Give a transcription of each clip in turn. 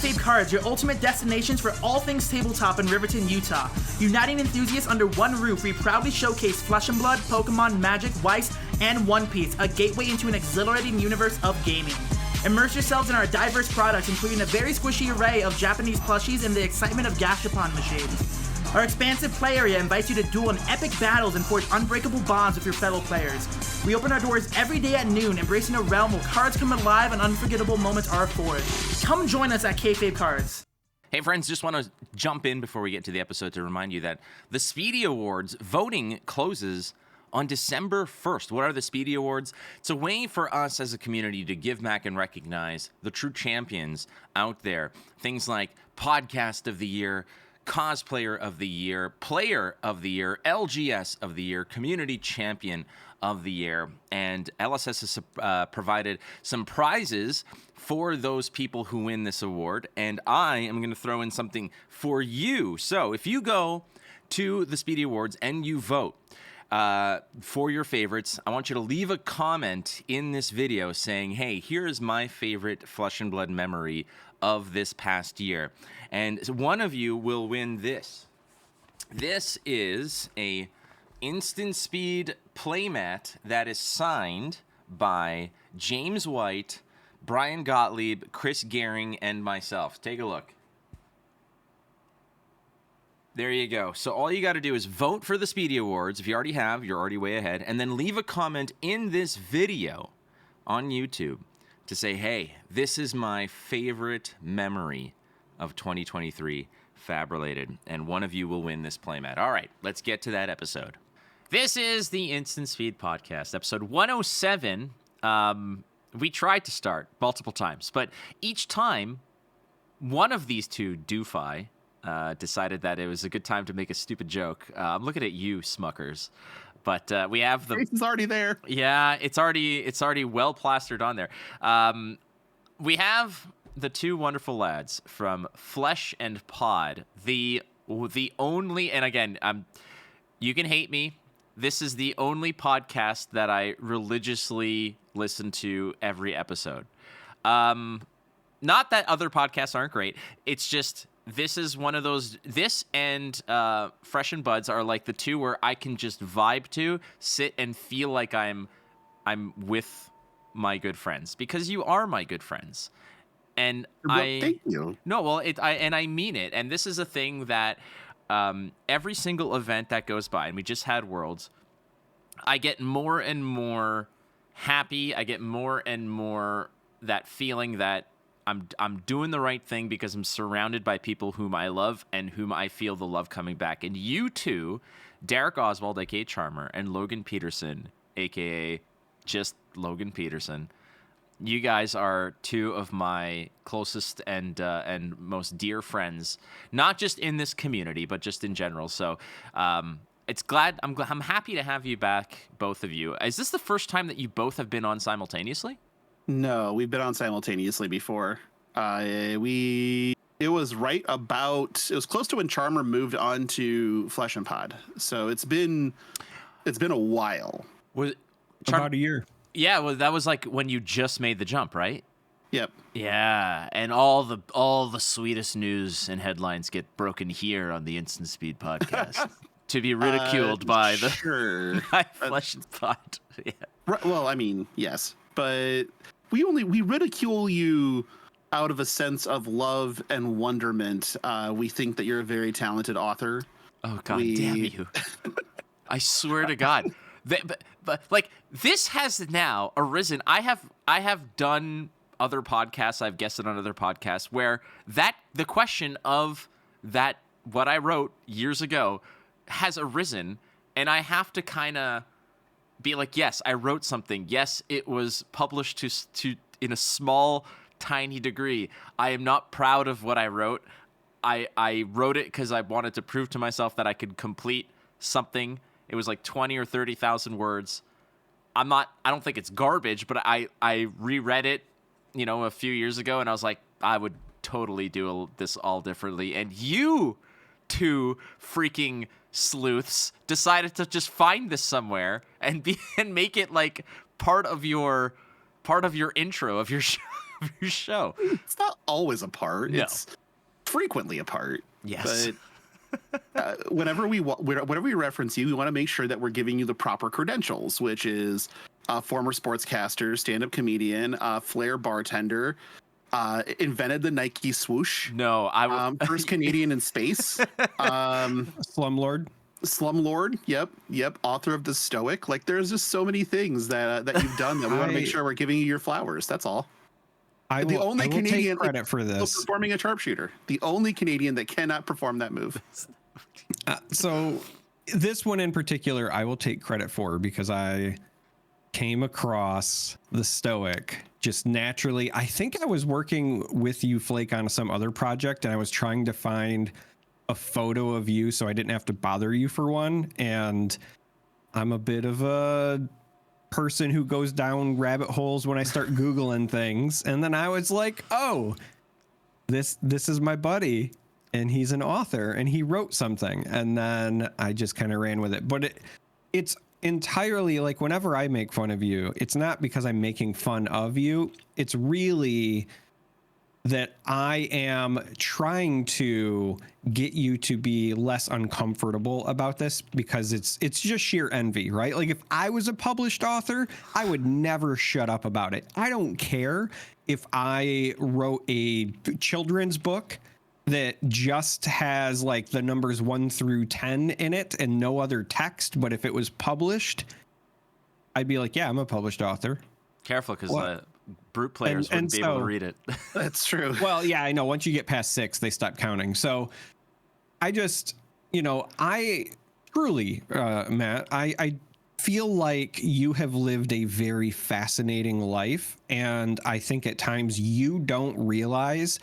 Kayfabe Cards, your ultimate destinations for all things tabletop in Riverton, Utah. Uniting enthusiasts under one roof, we proudly showcase Flesh and Blood, Pokemon, Magic, Weiss, and One Piece, a gateway into an exhilarating universe of gaming. Immerse yourselves in our diverse products, including a very squishy array of Japanese plushies and the excitement of gashapon machines. Our expansive play area invites you to duel in epic battles and forge unbreakable bonds with your fellow players. We open our doors every day at noon, embracing a realm where cards come alive and unforgettable moments are forged. Come join us at Kayfabe Cards. Hey friends, just want to jump in before we get to the episode to remind you that the Speedy Awards voting closes on December 1st. What are the Speedy Awards? It's a way for us as a community to give back and recognize the true champions out there. Things like Podcast of the Year, Cosplayer of the Year, Player of the Year, LGS of the Year, Community Champion of the Year. And LSS has provided some prizes for those people who win this award. And I am going to throw in something for you. So if you go to the Speedy Awards and you vote for your favorites, I want you to leave a comment in this video saying, hey, here is my favorite Flesh and Blood memory of this past year. And one of you will win this. This is a Instant Speed playmat that is signed by James White, Brian Gottlieb, Chris Gehring, and myself. Take a look. There you go. So all you got to do is vote for the Speedy Awards. If you already have, you're already way ahead. And then leave a comment in this video on YouTube to say, hey, this is my favorite memory of 2023 Fab-related. And one of you will win this playmat. All right, let's get to that episode. This is the Instant Speed Podcast, episode 107. We tried to start multiple times, but each time, one of these two doofi decided that it was a good time to make a stupid joke. I'm looking at you, Smuckers. But we have the... It's already there. Yeah, it's already well plastered on there. We have the two wonderful lads from Flesh and Pod, the only, and again, you can hate me. This is the only podcast that I religiously listen to every episode. Not that other podcasts aren't great. It's just this is one of those. This and Fresh and Buds are like the two where I can just vibe to, sit and feel like I'm with my good friends, because you are my good friends. And Thank you. No, well, I mean it. And this is a thing that every single event that goes by, and we just had Worlds, I get more and more happy. I get more and more that feeling that I'm doing the right thing because I'm surrounded by people whom I love and whom I feel the love coming back. And you two, Derek Oswald, aka Charm3r, and Logan Petersen, aka just Logan Petersen, you guys are two of my closest and most dear friends, not just in this community, but just in general. So I'm happy to have you back, both of you. Is this the first time that you both have been on simultaneously? No, we've been on simultaneously before. It was close to when Charm3r moved on to Flesh and Pod. So it's been a while. Was about a year. Yeah, well, that was like when you just made the jump, right? Yep. Yeah, and all the sweetest news and headlines get broken here on the Instant Speed Podcast to be ridiculed by the Flesh and Pod. Yeah. Well, I mean, yes, but we ridicule you out of a sense of love and wonderment. We think that you're a very talented author. Oh God damn you! I swear to God. But like, this has now arisen. I have done other podcasts. I've guested on other podcasts where the question of that what I wrote years ago has arisen, and I have to kind of be like, yes, I wrote something. Yes, it was published to in a small, tiny degree. I am not proud of what I wrote. I wrote it because I wanted to prove to myself that I could complete something. It was like 20 or 30,000 words. I don't think it's garbage, but I reread it, a few years ago, and I was like, I would totally do this all differently. And you two freaking sleuths decided to just find this somewhere and make it like part of your intro of your show. of your show. It's not always a part. No. It's frequently a part. Yes. But whenever we reference you, we want to make sure that we're giving you the proper credentials, which is former sportscaster, stand-up comedian, flair bartender, invented the Nike swoosh. No, I first Canadian in space. Slumlord. Yep. Author of The Stoic. Like, there's just so many things that you've done that we want to make sure we're giving you your flowers. That's all. I will take credit for this. Performing a sharpshooter. The only Canadian that cannot perform that move. So this one in particular, I will take credit for because I came across The Stoic just naturally. I think I was working with you, Flake, on some other project, and I was trying to find a photo of you so I didn't have to bother you for one. And I'm a bit of a person who goes down rabbit holes when I start Googling things. And then I was like, oh, this is my buddy, and he's an author, and he wrote something. And then I just kind of ran with it. But it's entirely like, whenever I make fun of you, it's not because I'm making fun of you. It's really that I am trying to get you to be less uncomfortable about this, because it's just sheer envy, right? Like, if I was a published author, I would never shut up about it. I don't care if I wrote a children's book that just has like the numbers 1 through 10 in it and no other text, but if it was published, I'd be like, yeah, I'm a published author. Careful, because brute players wouldn't be able to read it. That's true. Well, yeah, I know. Once you get past 6, they stop counting. So I just, I truly, Matt, I feel like you have lived a very fascinating life. And I think at times you don't realize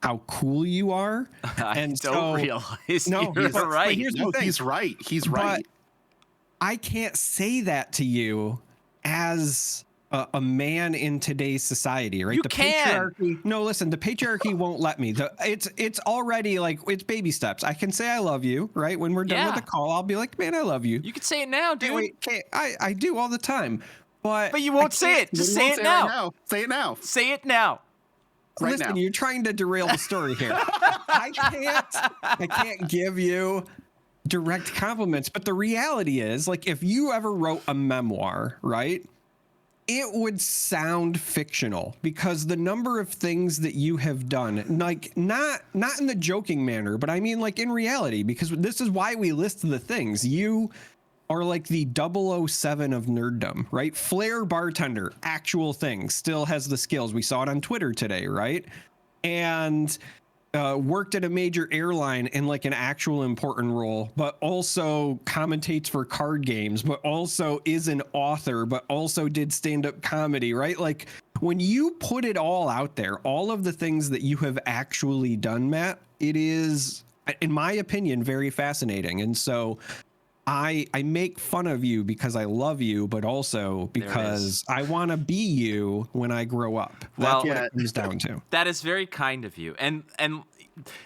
how cool you are. I don't realize. No, you're right. Here's the thing. He's right. He's right. But I can't say that to you as a man in today's society, right? You the can. Patriarchy, no, listen, the patriarchy won't let me. It's already like, it's baby steps. I can say I love you, right? When we're done with the call, I'll be like, man, I love you. You can say it now, dude. Wait, I do all the time. But you won't say it. Just say it now. Say it now. Say it now. Right Listen, now. you're trying to derail the story here. I can't give you direct compliments, but the reality is, like, if you ever wrote a memoir, right, it would sound fictional, because the number of things that you have done, like, not in the joking manner, but I mean, like, in reality, because this is why we list the things. You are like the 007 of nerddom, right? Flair bartender, actual thing, still has the skills. We saw it on Twitter today, right? And worked at a major airline in like an actual important role, but also commentates for card games, but also is an author, but also did stand-up comedy, right? Like, when you put it all out there, all of the things that you have actually done, Matt, it is, in my opinion, very fascinating. And so I make fun of you because I love you, but also because I want to be you when I grow up. That's what it comes down to. That is very kind of you. And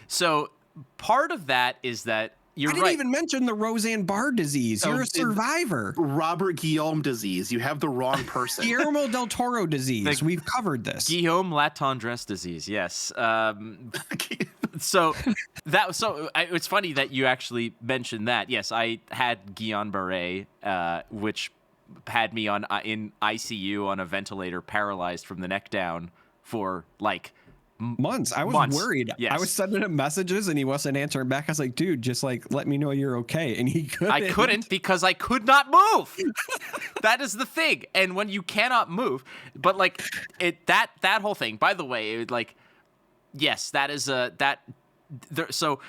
so part of that is that you're right. I didn't even mention the Roseanne Barr disease. You're a survivor. Robert Guillaume disease. You have the wrong person. Guillermo del Toro disease. We've covered this. Guillaume Latendresse disease. Yes. So it's funny that you actually mentioned that. Yes, I had Guillain-Barré, which had me in ICU on a ventilator, paralyzed from the neck down for like months. I was worried. Yes. I was sending him messages and he wasn't answering back. I was like, dude, just like, let me know you're okay. And he couldn't. I couldn't because I could not move. That is the thing. And when you cannot move, but like that whole thing, by the way, like, yes, that is so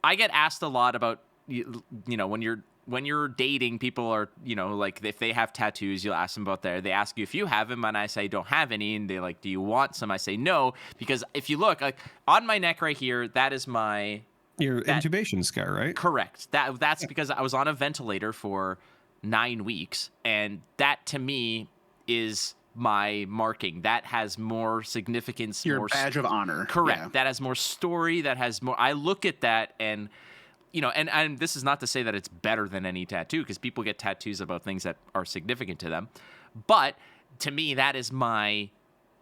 I get asked a lot about, when you're dating, people are, like, if they have tattoos, you'll ask them about they ask you if you have them, and I say, don't have any, and they're like, do you want some? I say, no, because if you look, like, on my neck right here, that is your intubation scar, right? Correct. That's because I was on a ventilator for 9 weeks, and that, to me, is my marking. That has more significance. Your badge of honor. Correct. Yeah. That has more story. That has more. I look at that and, and this is not to say that it's better than any tattoo, because people get tattoos about things that are significant to them. But to me, that is my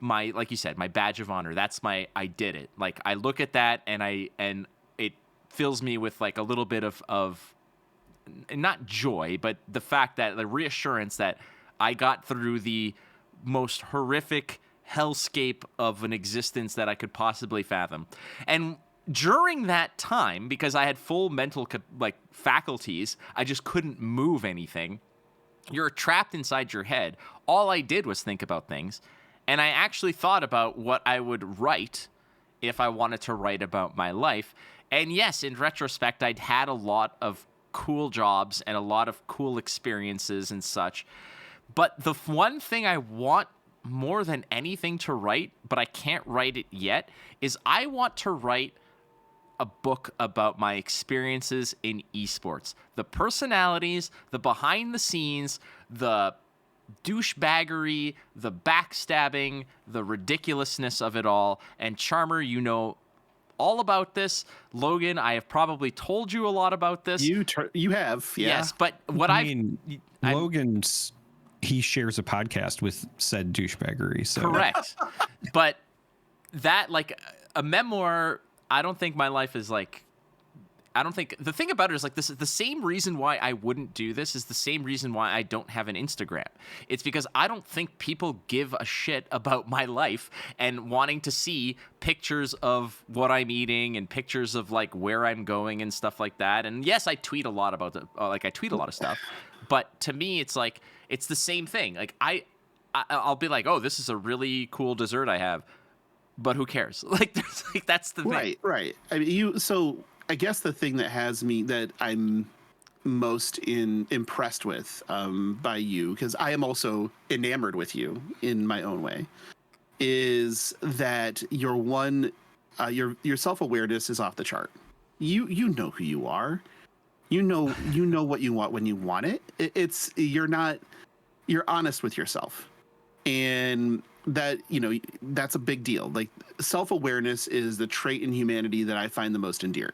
my, like you said, my badge of honor. That's my, I did it. Like, I look at that and it fills me with like a little bit of not joy, but the fact that the reassurance that I got through the most horrific hellscape of an existence that I could possibly fathom. And during that time, because I had full mental like faculties, I just couldn't move anything. You're trapped inside your head. All I did was think about things. And I actually thought about what I would write if I wanted to write about my life. And yes, in retrospect, I'd had a lot of cool jobs and a lot of cool experiences and such. But the one thing I want more than anything to write, but I can't write it yet, is I want to write a book about my experiences in esports. The personalities, the behind the scenes, the douchebaggery, the backstabbing, the ridiculousness of it all. And Charm3r, you know all about this. Logan, I have probably told you a lot about this. You have, yeah. Yes, but what Logan's, he shares a podcast with said douchebaggery. So. Correct. But that, like, a memoir, I don't think my life is like, I don't think, the thing about it is like, this is the same reason why I wouldn't do this is the same reason why I don't have an Instagram. It's because I don't think people give a shit about my life and wanting to see pictures of what I'm eating and pictures of like where I'm going and stuff like that. And yes, I tweet a lot about I tweet a lot of stuff, but to me, it's like, it's the same thing. Like I'll be like, oh, this is a really cool dessert I have, but who cares? Like, that's the thing. Right. I mean, so I guess the thing that I'm most impressed with by you, because I am also enamored with you in my own way, is that your self-awareness is off the chart. You know who you are. You know what you want when you want it. You're honest with yourself. And that, that's a big deal. Like, self-awareness is the trait in humanity that I find the most endearing.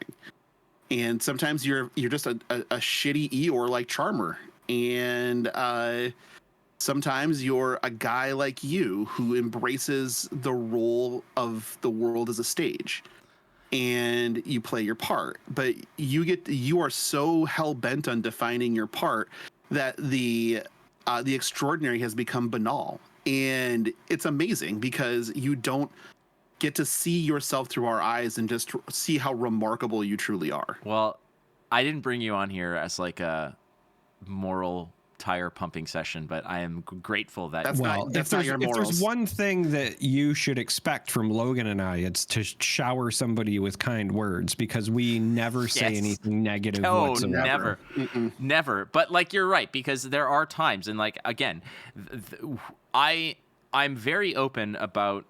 And sometimes you're just a shitty Eeyore like Charm3r. And sometimes you're a guy like you who embraces the role of the world as a stage. And you play your part. But you are so hell-bent on defining your part that the extraordinary has become banal. And it's amazing because you don't get to see yourself through our eyes and just see how remarkable you truly are. Well, I didn't bring you on here as like a moral tire pumping session, but I am grateful that that's not your morals. If there's one thing that you should expect from Logan and I, it's to shower somebody with kind words, because we never say anything negative whatsoever. Never. But like, you're right, because there are times, and like, again, I'm very open about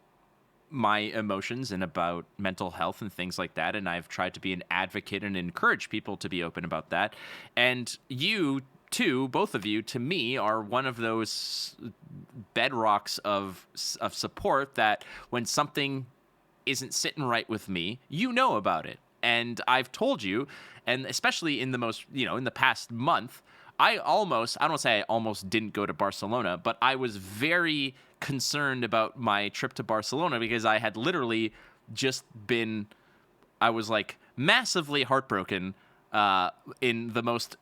my emotions and about mental health and things like that, and I've tried to be an advocate and encourage people to be open about that. And you two, both of you, to me, are one of those bedrocks of support that when something isn't sitting right with me, you know about it. And I've told you, and especially in the past month, I don't say I almost didn't go to Barcelona, but I was very concerned about my trip to Barcelona because I had literally I was like massively heartbroken in the most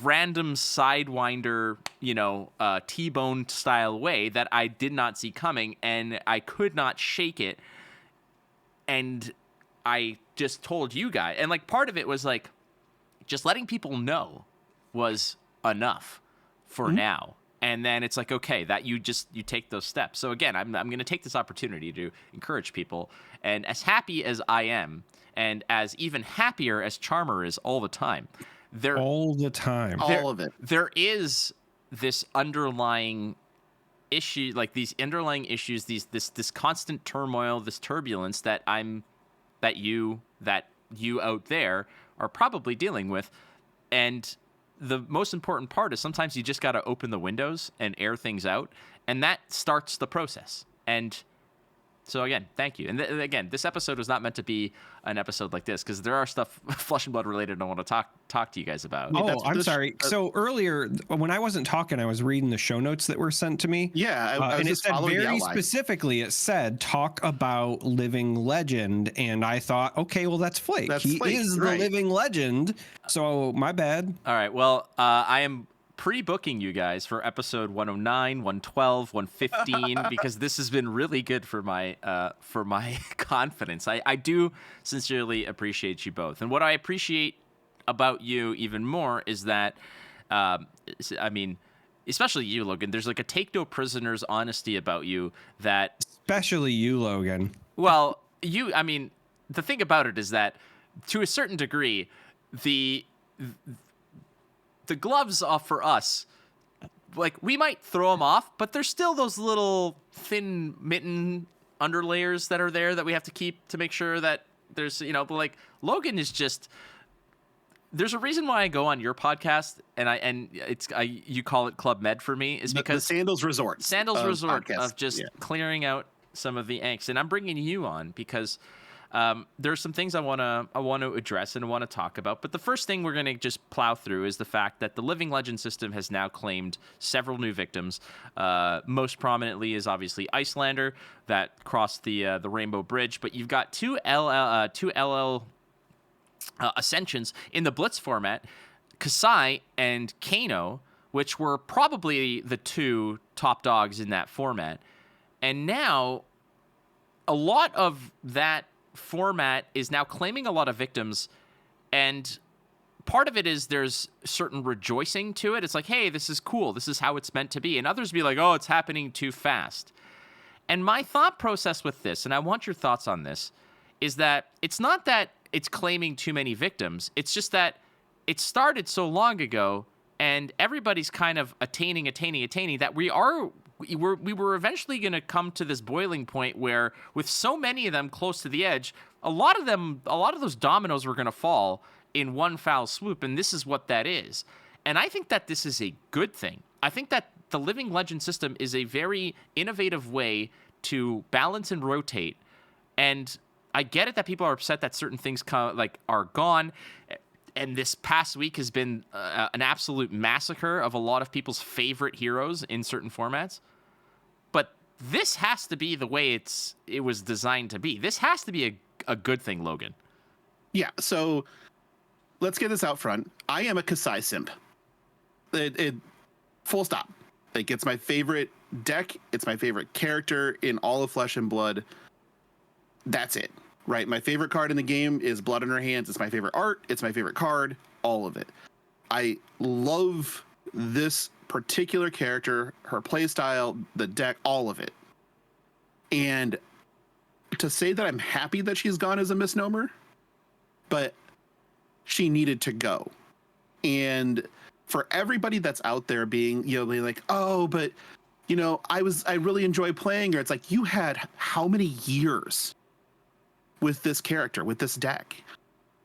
random sidewinder, T-bone style way that I did not see coming, and I could not shake it. And I just told you guys, and like part of it was like just letting people know was enough for now. And then it's like, okay, that you take those steps. So again, I'm going to take this opportunity to encourage people. And as happy as I am, and as even happier as Charm3r is all the time, all of it. There is this underlying issue, like these underlying issues, this constant turmoil, this turbulence that you out there are probably dealing with. And the most important part is sometimes you just got to open the windows and air things out, and that starts the process. And So again, thank you. And again, this episode was not meant to be an episode like this because there are stuff Flesh and Blood related I want to talk to you guys about. Oh, I'm sorry. So earlier, when I wasn't talking, I was reading the show notes that were sent to me. Yeah, I was and it just said following the very outline. specifically, it said talk about living legend, and I thought, okay, well that's Flake. That's He Flake, is the right. living legend. So my bad. All right. Well, I am pre-booking you guys for episode 109, 112, 115 because this has been really good for my confidence. I do sincerely appreciate you both. And what I appreciate about you even more is that I mean, especially you, Logan, there's like a take no prisoners honesty about you that Especially you, Logan. well, I mean, the thing about it is that to a certain degree, the gloves off for us, like we might throw them off, but there's still those little thin mitten underlayers that are there that we have to keep to make sure that there's, like Logan is just, there's a reason why I go on your podcast and you call it Club Med for me is because the Sandals Resort. Of just Yeah. clearing out some of the angst. And I'm bringing you on because there's some things I want to address and I want to talk about. But the first thing we're going to just plow through is the fact that the Living Legend system has now claimed several new victims. Most prominently is obviously Icelander that crossed the Rainbow Bridge. But you've got two LL Ascensions in the Blitz format, Kasai and Kano, which were probably the two top dogs in that format. And now a lot of that format is now claiming a lot of victims, and part of it is there's certain rejoicing to it. It's like, hey, this is cool. This is how it's meant to be. And others be like, oh, it's happening too fast. And my thought process with this, and I want your thoughts on this, is that it's not that it's claiming too many victims. It's just that it started so long ago and everybody's kind of attaining that we were eventually going to come to this boiling point where with so many of them close to the edge, a lot of those dominoes were going to fall in one foul swoop. And this is what that is. And I think that this is a good thing. I think that the Living Legend system is a very innovative way to balance and rotate. And I get it that people are upset that certain things are gone. And this past week has been an absolute massacre of a lot of people's favorite heroes in certain formats. But this has to be the way it was designed to be. This has to be a good thing, Logan. Yeah, so let's get this out front. I am a Kasai simp. It full stop. Like, it's my favorite deck. It's my favorite character in all of Flesh and Blood. That's it, right? My favorite card in the game is Blood in Her Hands. It's my favorite art. It's my favorite card. All of it. I love this particular character, her playstyle, the deck, all of it. And to say that I'm happy that she's gone is a misnomer, but she needed to go. And for everybody that's out there being like, oh, but I really enjoy playing her. It's like, you had how many years with this character, with this deck?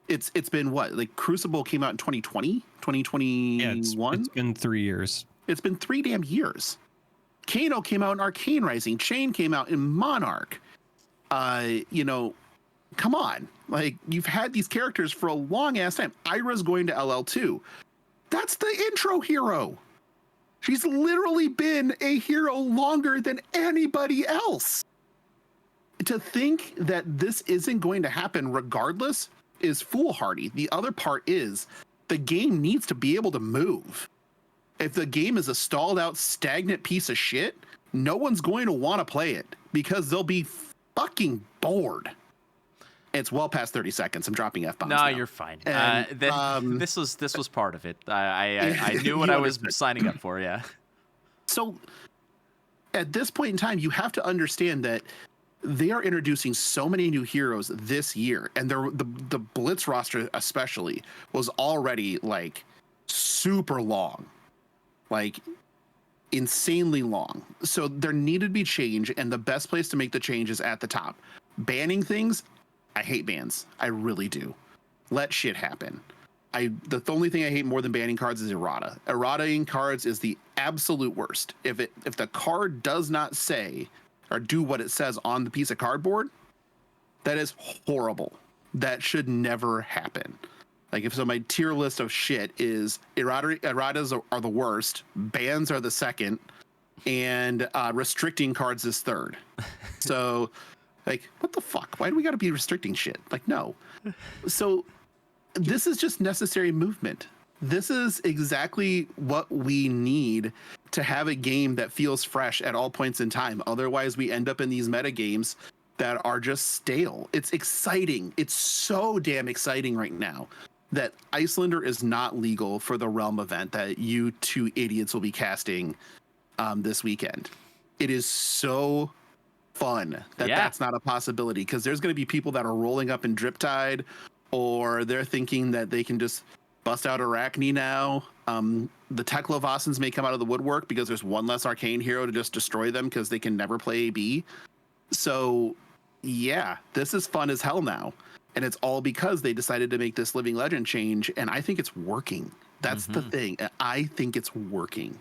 It's been what? Like, Crucible came out in 2020, 2021? Yeah, it's been 3 years. It's been 3 damn years. Kano came out in Arcane Rising. Chain came out in Monarch. Come on. Like, you've had these characters for a long ass time. Ira's going to LL2. That's the intro hero. She's literally been a hero longer than anybody else. To think that this isn't going to happen regardless is foolhardy. The other part is the game needs to be able to move. If the game is a stalled out, stagnant piece of shit, no one's going to want to play it because they'll be fucking bored. It's well past 30 seconds. I'm dropping F-bombs No, now. you're fine. And, this was part of it. I knew what I was signing up for. Yeah. So at this point in time, you have to understand that they are introducing so many new heroes this year, and the Blitz roster especially was already like super long, like insanely long. So there needed to be change, and the best place to make the change is at the top. Banning things, I hate bans. I really do. Let shit happen. The only thing I hate more than banning cards is errata. Errata in cards is the absolute worst. If the card does not say or do what it says on the piece of cardboard, that is horrible. That should never happen. Like, if so, my tier list of shit is erratas are the worst, bans are the second, and restricting cards is third. So, like, what the fuck? Why do we got to be restricting shit? Like, no. So, this is just necessary movement. This is exactly what we need to have a game that feels fresh at all points in time. Otherwise, we end up in these meta games that are just stale. It's exciting. It's so damn exciting right now that Icelander is not legal for the Realm event that you two idiots will be casting this weekend. It is so fun that that's not a possibility, because there's going to be people that are rolling up in Driptide, or they're thinking that they can just bust out Arachne now. The Teklovasans may come out of the woodwork because there's one less arcane hero to just destroy them because they can never play AB. So, yeah, this is fun as hell now. And it's all because they decided to make this Living Legend change, and I think it's working. That's the thing. I think it's working.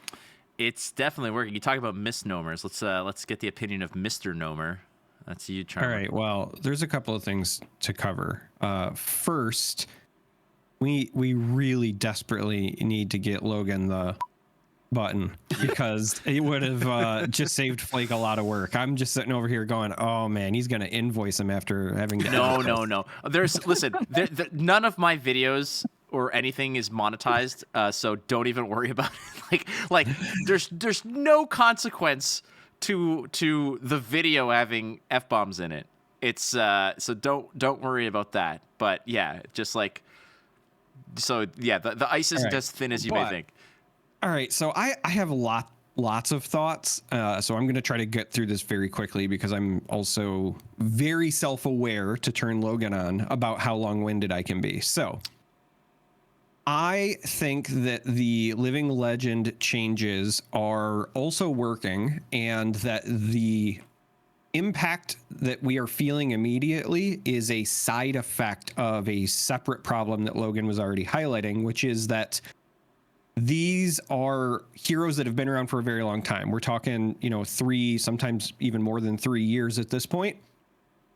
It's definitely working. You talk about misnomers. Let's get the opinion of Mr. Nomer. That's you, Charm3r. All right. Well, there's a couple of things to cover. First, we really desperately need to get Logan the button, because it would have just saved Flake a lot of work. I'm just sitting over here going, oh man, he's gonna invoice him after having to no. Listen, none of my videos or anything is monetized, so don't even worry about it. Like there's no consequence to the video having F-bombs in it. It's so don't worry about that. But yeah, just like, so yeah, the ice isn't as thin as you may think. All right, so I have lots of thoughts, so I'm going to try to get through this very quickly, because I'm also very self-aware to turn Logan on about how long-winded I can be. So I think that the Living Legend changes are also working, and that the impact that we are feeling immediately is a side effect of a separate problem that Logan was already highlighting, which is that these are heroes that have been around for a very long time. We're talking, 3, sometimes even more than 3 years at this point.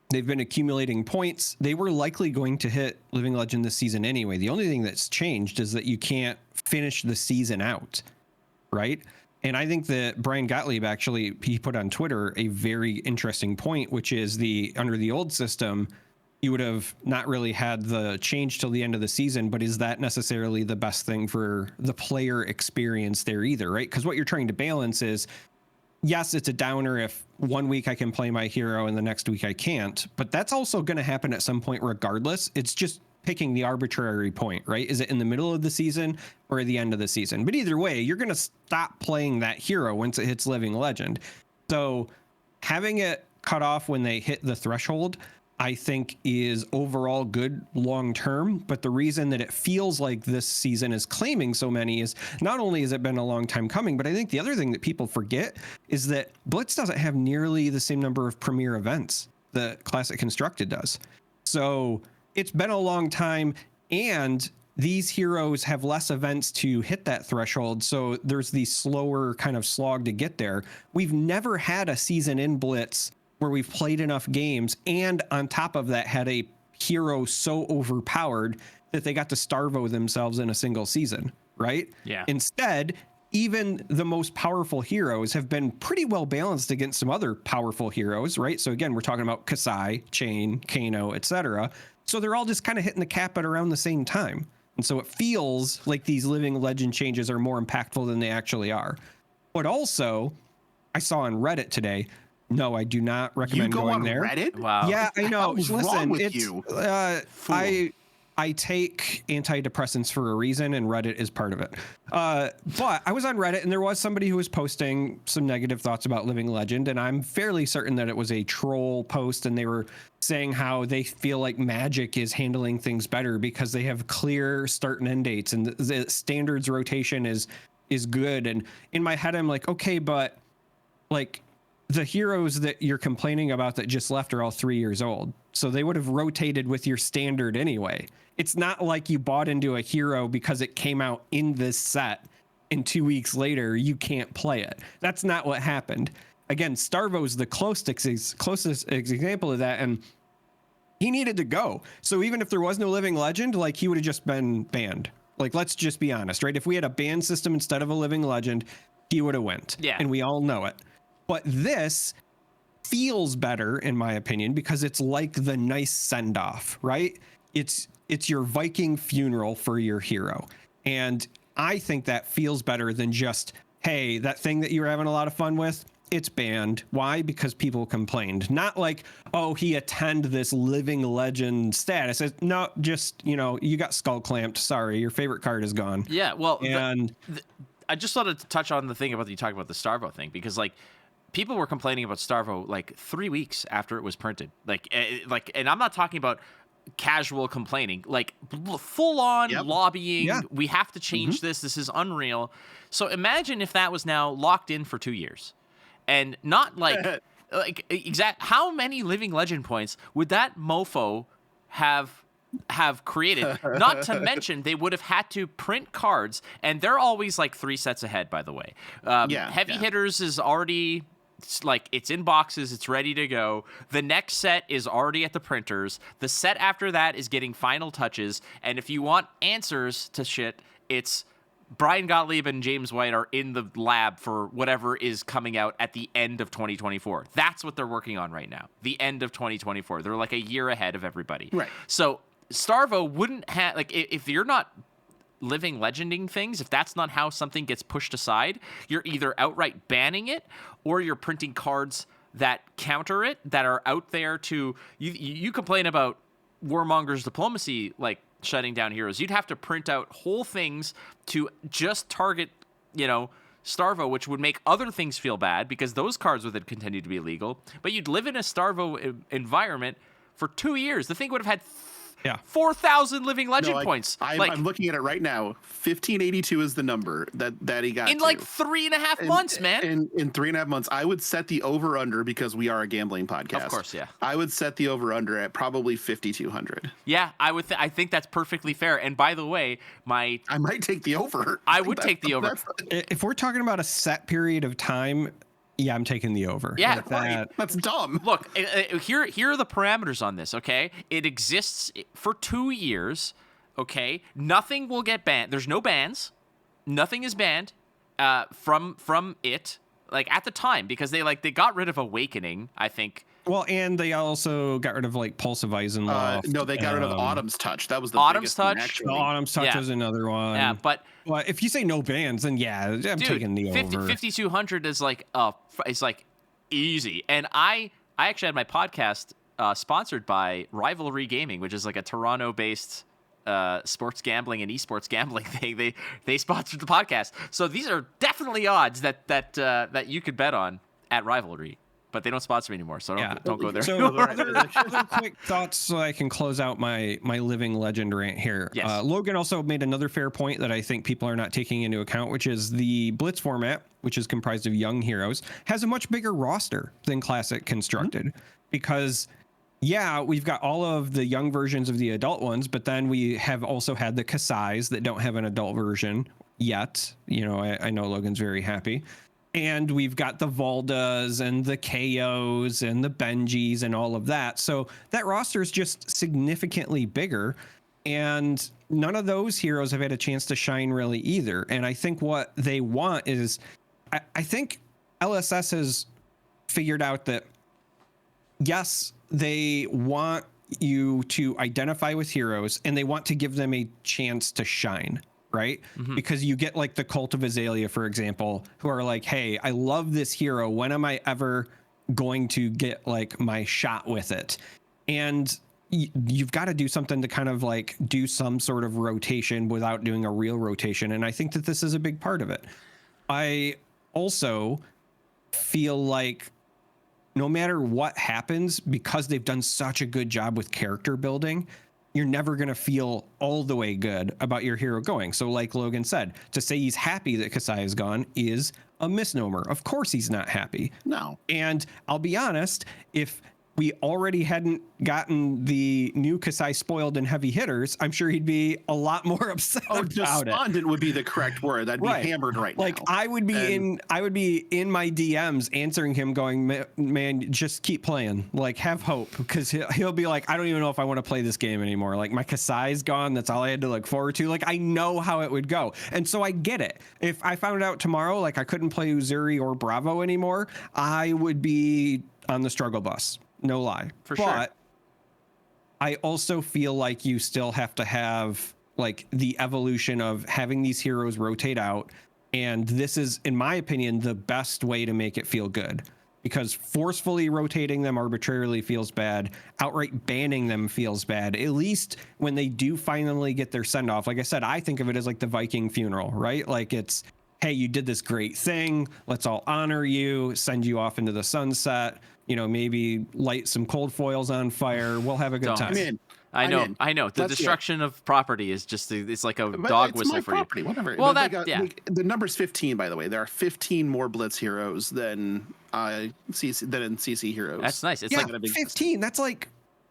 They've been accumulating points. They were likely going to hit Living Legend this season anyway. The only thing that's changed is that you can't finish the season out, right? And I think that Brian Gottlieb he put on Twitter a very interesting point, which is under the old system, you would have not really had the change till the end of the season, but is that necessarily the best thing for the player experience there either, right? Because what you're trying to balance is, yes, it's a downer if 1 week I can play my hero and the next week I can't, but that's also going to happen at some point regardless. It's just picking the arbitrary point, right? Is it in the middle of the season or at the end of the season? But either way, you're going to stop playing that hero once it hits Living Legend. So having it cut off when they hit the threshold, I think, is overall good long term. But the reason that it feels like this season is claiming so many is not only has it been a long time coming, but I think the other thing that people forget is that Blitz doesn't have nearly the same number of premier events that Classic Constructed does. So it's been a long time, and these heroes have less events to hit that threshold. So there's the slower kind of slog to get there. We've never had a season in Blitz where we've played enough games, and on top of that had a hero so overpowered that they got to Starvo themselves in a single season, right? Yeah. Instead, even the most powerful heroes have been pretty well balanced against some other powerful heroes, right? So again, we're talking about Kasai, Chain, Kano, etc. So they're all just kind of hitting the cap at around the same time. And so it feels like these Living Legend changes are more impactful than they actually are. But also, I saw on Reddit today, no, I do not recommend going there. You go on Reddit? Wow. Yeah, I know. What's wrong with you? I take antidepressants for a reason, and Reddit is part of it. But I was on Reddit, and there was somebody who was posting some negative thoughts about Living Legend, and I'm fairly certain that it was a troll post, and they were saying how they feel like Magic is handling things better because they have clear start and end dates, and the standards rotation is good. And in my head, I'm like, okay, but like, the heroes that you're complaining about that just left are all 3 years old. So they would have rotated with your standard anyway. It's not like you bought into a hero because it came out in this set and 2 weeks later you can't play it. That's not what happened. again, Starvo's the closest example of that, and he needed to go. So even if there was no living legend, like he would have just been banned. Like, let's just be honest, right? If we had a ban system instead of a living legend, he would have went. Yeah. And we all know it. But this feels better, in my opinion, because it's like the nice send off, right? It's your Viking funeral for your hero. And I think that feels better than just, hey, that thing that you were having a lot of fun with, it's banned. Why? Because people complained. Not like, oh, he attained this living legend status. It's, no, just, you got skull clamped. Sorry, your favorite card is gone. Yeah, well, and I just wanted to touch on the thing about you talking about the Starvo thing, because like people were complaining about Starvo like 3 weeks after it was printed. Like, and I'm not talking about casual complaining, like full on lobbying. Yeah. We have to change this. This is unreal. So imagine if that was now locked in for 2 years. And not like how many living legend points would that mofo have created? Not to mention they would have had to print cards, and they're always like 3 sets ahead, by the way. Heavy Hitters is already it's in boxes, it's ready to go. The next set is already at the printers. The set after that is getting final touches, and if you want answers to shit, it's Brian Gottlieb and James White are in the lab for whatever is coming out at the end of 2024. That's what they're working on right now. The end of 2024. They're like a year ahead of everybody. Right. So Starvo wouldn't have, like, if you're not living legending things, if that's not how something gets pushed aside, you're either outright banning it or you're printing cards that counter it, that are out there to, you complain about Warmonger's diplomacy, like, shutting down heroes. You'd have to print out whole things to just target, Starvo, which would make other things feel bad because those cards would then continue to be illegal. But you'd live in a Starvo environment for 2 years. The thing would have had 4,000 living legend points. I'm looking at it right now. 1582 is the number that he got in like 3.5 months, man. In 3.5 months, I would set the over under, because we are a gambling podcast. Of course, yeah. I would set the over under at probably 5,200. Yeah, I would. I think that's perfectly fair. And by the way, I might take the over. I would take the over. If we're talking about a set period of time, yeah, I'm taking the over. Yeah, right. That's dumb. Look, here are the parameters on this, okay? It exists for 2 years, okay? Nothing will get banned. There's no bans. Nothing is banned from it, like, at the time, because they got rid of Awakening, I think. Well, and they also got rid of like Pulse of Eisenloft. No, they got rid of Autumn's Touch. That was the Autumn's biggest thing, Touch. actually. Autumn's Touch was another one. Yeah, but well, if you say no bans, then yeah, I'm taking the over. 5,200 is like easy. And I actually had my podcast sponsored by Rivalry Gaming, which is like a Toronto-based sports gambling and esports gambling thing. They sponsored the podcast, so these are definitely odds that you could bet on at Rivalry. But they don't sponsor me anymore, so don't go there. So other quick thoughts so I can close out my living legend rant here. Yes. Logan also made another fair point that I think people are not taking into account, which is the Blitz format, which is comprised of young heroes, has a much bigger roster than Classic constructed. Because, yeah, we've got all of the young versions of the adult ones, but then we have also had the Kasais that don't have an adult version yet. I know Logan's very happy. And we've got the Valdas and the KOs and the Benjis and all of that. So that roster is just significantly bigger. And none of those heroes have had a chance to shine really either. And I think what they want is, I think LSS has figured out that, yes, they want you to identify with heroes and they want to give them a chance to shine. Right? Mm-hmm. Because you get like the Cult of Azalea, for example, who are like, hey, I love this hero. When am I ever going to get like my shot with it? And you've got to do something to kind of like do some sort of rotation without doing a real rotation. And I think that this is a big part of it. I also feel like no matter what happens, because they've done such a good job with character building, you're never going to feel all the way good about your hero going. So like Logan said, to say he's happy that Kasai is gone is a misnomer. Of course he's not happy. No. And I'll be honest, if we already hadn't gotten the new Kasai spoiled in heavy hitters, I'm sure he'd be a lot more upset about it. Despondent would be the correct word. That'd be hammered right like, now. I would be in my DMs answering him going, man, just keep playing. Like, have hope. Because he'll be like, I don't even know if I want to play this game anymore. Like, my Kasai's gone. That's all I had to look forward to. Like, I know how it would go. And so I get it. If I found out tomorrow, like, I couldn't play Uzuri or Bravo anymore, I would be on the struggle bus. No lie. For sure. But I also feel like you still have to have like the evolution of having these heroes rotate out. And this is, in my opinion, the best way to make it feel good, because forcefully rotating them arbitrarily feels bad. Outright banning them feels bad. At least when they do finally get their send off. Like I said, I think of it as like the Viking funeral, right? Like it's, hey, you did this great thing. Let's all honor you, send you off into the sunset. You know, maybe light some cold foils on fire. We'll have a good time. I know. The destruction of property is just, it's like a dog whistle for property, you. Whatever. Well, the number's 15, by the way. There are 15 more Blitz heroes than in CC heroes. That's nice. It's like 15. That's like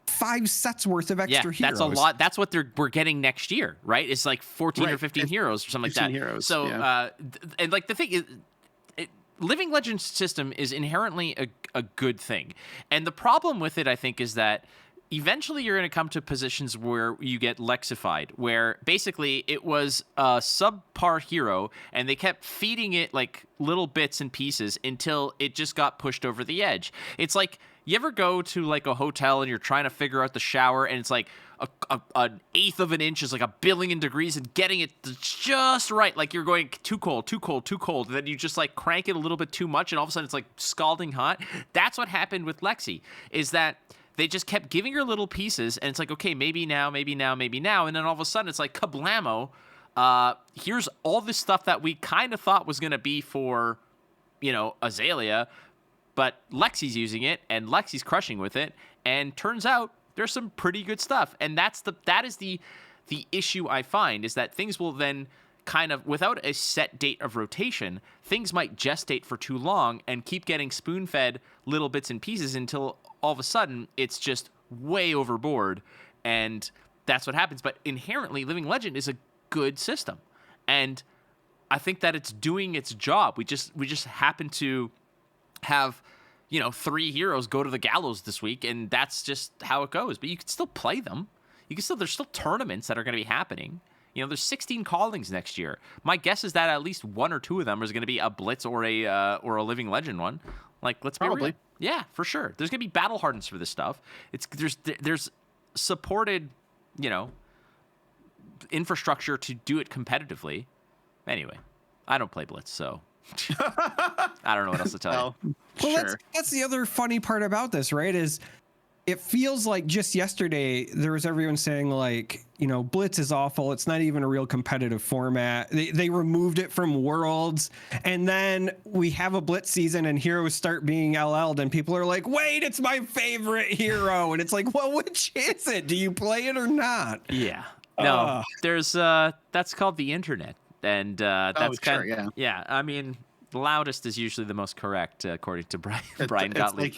5 sets worth of extra heroes. That's a lot. That's what we're getting next year, right? It's like 14 or 15 heroes or something like that. Heroes, so, and like the thing is, Living Legends system is inherently a good thing. And the problem with it, I think, is that eventually you're going to come to positions where you get lexified, where basically it was a subpar hero and they kept feeding it like little bits and pieces until it just got pushed over the edge. It's like, you ever go to like a hotel and you're trying to figure out the shower and it's like an eighth of an inch is like 1,000,000,000 degrees and getting it just right. Like you're going too cold. And then you just like crank it a little bit too much and all of a sudden it's like scalding hot. That's what happened with Lexi, is that they just kept giving her little pieces and it's like, okay, maybe now. And then all of a sudden it's like, kablamo. Here's all this stuff that we kind of thought was going to be for, Azalea, but Lexi's using it and Lexi's crushing with it. And turns out there's some pretty good stuff. And that is the issue I find, is that things will then kind of, without a set date of rotation, things might gestate for too long and keep getting spoon-fed little bits and pieces until all of a sudden it's just way overboard. And that's what happens. But inherently, Living Legend is a good system. And I think that it's doing its job. We just happen to have 3 heroes go to the gallows this week, and that's just how it goes. But you can still play them. There's still tournaments that are going to be happening. There's 16 callings next year. My guess is that at least 1 or 2 of them is going to be a Blitz or a Living Legend one. Like, let's be real. Yeah, for sure. There's going to be battle hardens for this stuff. There's supported, infrastructure to do it competitively. Anyway, I don't play Blitz, so I don't know what else to tell you. Well, sure. That's the other funny part about this, right? Is it feels like just yesterday there was everyone saying like, Blitz is awful. It's not even a real competitive format. They removed it from Worlds, and then we have a Blitz season and heroes start being LL'd and people are like, wait, it's my favorite hero. And it's like, well, which is it? Do you play it or not? Yeah. No, there's that's called the internet. And that's yeah. I mean, the loudest is usually the most correct, according to Brian Gottlieb.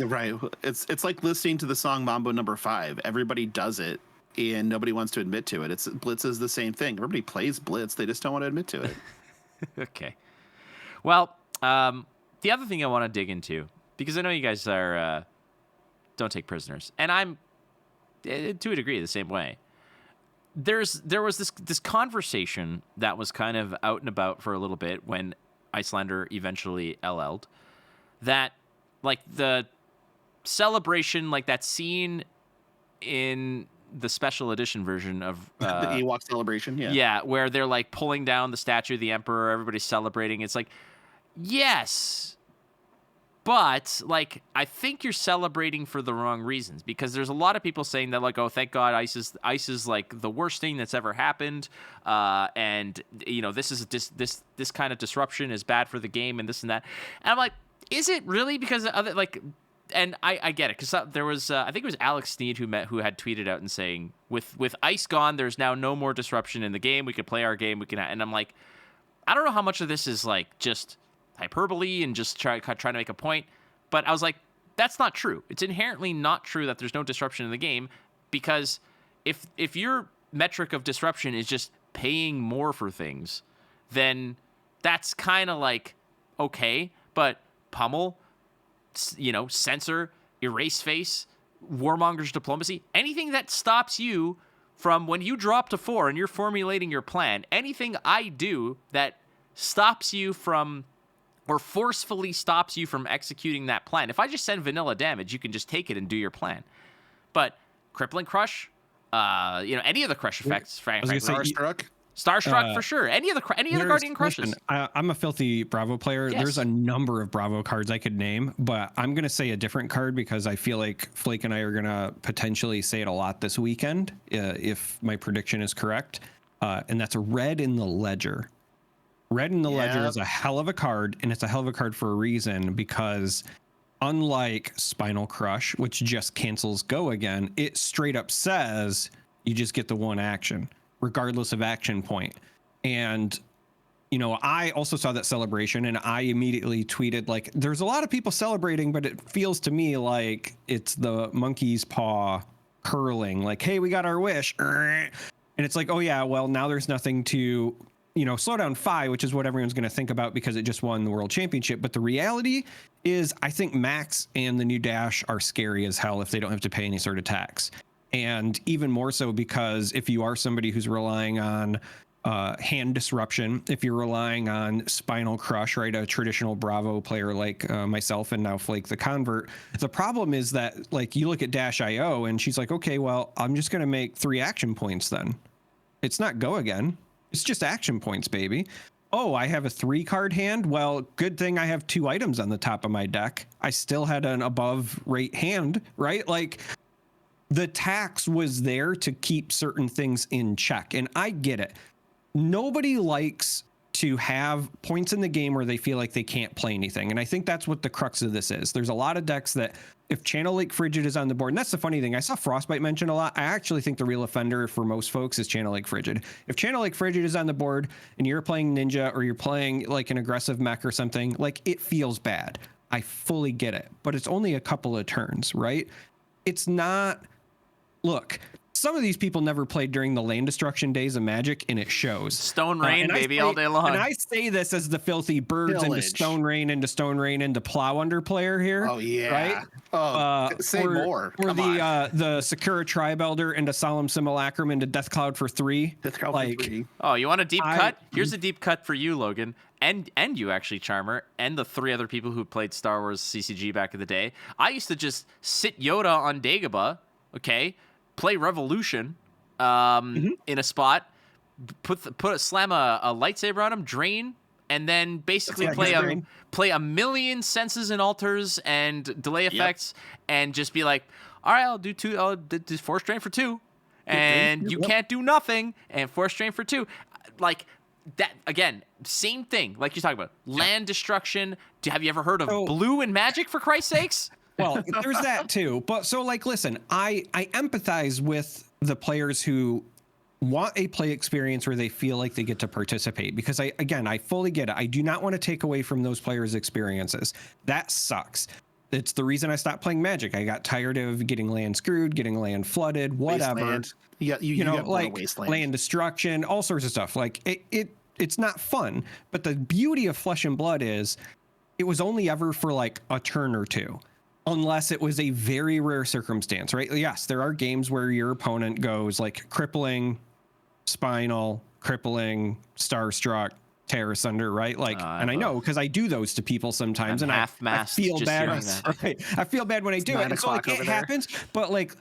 It's like listening to the song Mambo No. 5. Everybody does it, and nobody wants to admit to it. Blitz is the same thing. Everybody plays Blitz. They just don't want to admit to it. Okay. Well, the other thing I want to dig into, because I know you guys are don't take prisoners, and I'm to a degree the same way. There was this conversation that was kind of out and about for a little bit when Icelander eventually LL'd, that like the celebration, like that scene in the special edition version of the Ewok celebration, yeah, where they're like pulling down the statue of the Emperor, everybody's celebrating. It's like, yes, but like I think you're celebrating for the wrong reasons, because there's a lot of people saying that like, oh, thank God ice is like the worst thing that's ever happened, and this is this kind of disruption is bad for the game and this and that. And I'm like, is it really? Because of other like, and I get it, because there was I think it was Alex Sneed who had tweeted out and saying with ice gone, there's now no more disruption in the game. We can play our game. And I'm like, I don't know how much of this is like just hyperbole and just trying to make a point, but I was like, that's not true. It's inherently not true that there's no disruption in the game, because if your metric of disruption is just paying more for things, then that's kind of like okay. But pummel, censor, erase face, warmonger's diplomacy, anything that stops you from, when you drop to 4 and you're formulating your plan, anything I do that stops you from, or forcefully stops you from executing that plan. If I just send vanilla damage, you can just take it and do your plan. But crippling crush, any of the crush effects, frankly, Starstruck for sure. Any of the Guardian crushes. Listen, I'm a filthy Bravo player. Yes. There's a number of Bravo cards I could name, but I'm gonna say a different card because I feel like Flake and I are gonna potentially say it a lot this weekend if my prediction is correct. And that's a Red in the Ledger. Red in the Ledger is a hell of a card, and it's a hell of a card for a reason, because unlike Spinal Crush, which just cancels Go again, it straight up says you just get the one action regardless of action point. And I also saw that celebration, and I immediately tweeted, like, there's a lot of people celebrating, but it feels to me like it's the monkey's paw curling, like, hey, we got our wish. And it's like, oh yeah, well, now there's nothing to slow down Fi, which is what everyone's going to think about because it just won the world championship. But the reality is, I think Max and the new Dash are scary as hell if they don't have to pay any sort of tax. And even more so because if you are somebody who's relying on hand disruption, if you're relying on Spinal Crush, right, a traditional Bravo player like myself and now Flake the convert, the problem is that, like, you look at Dash IO and she's like, okay, well, I'm just going to make 3 action points then. It's not Go again. It's just action points, baby. Oh, I have a 3-card hand? Well, good thing I have 2 items on the top of my deck. I still had an above rate hand, right? Like, the tax was there to keep certain things in check. And I get it. Nobody likes to have points in the game where they feel like they can't play anything. And I think that's what the crux of this is. There's a lot of decks that if Channel Lake Frigid is on the board, and that's the funny thing, I saw Frostbite mentioned a lot. I actually think the real offender for most folks is Channel Lake Frigid. If Channel Lake Frigid is on the board and you're playing Ninja or you're playing like an aggressive mech or something, like, it feels bad. I fully get it, but it's only a couple of turns, right? It's not... Look, some of these people never played during the land destruction days of Magic, and it shows. Stone Rain, baby, all day long. And I say this as the filthy birds into Stone Rain into Plow Under player here. Oh, yeah. Right? Say more. Or the Sakura Tribe Elder into Solemn Simulacrum into Death Cloud for 3. Death Cloud for 3. Oh, you want a deep cut? Here's a deep cut for you, Logan. And you actually, Charm3r, and the 3 other people who played Star Wars CCG back in the day. I used to just sit Yoda on Dagobah, okay? Play Revolution in a spot, slam a lightsaber on him, drain, and then basically play a million senses and altars and delay effects, and just be like, all right, I'll do 2. I'll do force drain for 2, and you can't do nothing, and force drain for 2, like that. Again, same thing, like you're talking about land destruction. Have you ever heard of blue in Magic, for Christ's sakes? Well, there's that too. But so, like, listen, I empathize with the players who want a play experience where they feel like they get to participate, because I fully get it. I do not want to take away from those players' experiences. That sucks. It's the reason I stopped playing Magic. I got tired of getting land screwed, getting land flooded, whatever. Wasteland. You know, like Wasteland. Land destruction, all sorts of stuff. Like it's not fun. But the beauty of Flesh and Blood is it was only ever for like a turn or 2. Unless it was a very rare circumstance, right? Yes, there are games where your opponent goes like crippling, spinal, crippling, starstruck, tear asunder, right? Like, and I know because I do those to people sometimes, and I feel bad. Right? I feel bad when I do it. And so, like, it happens, but like,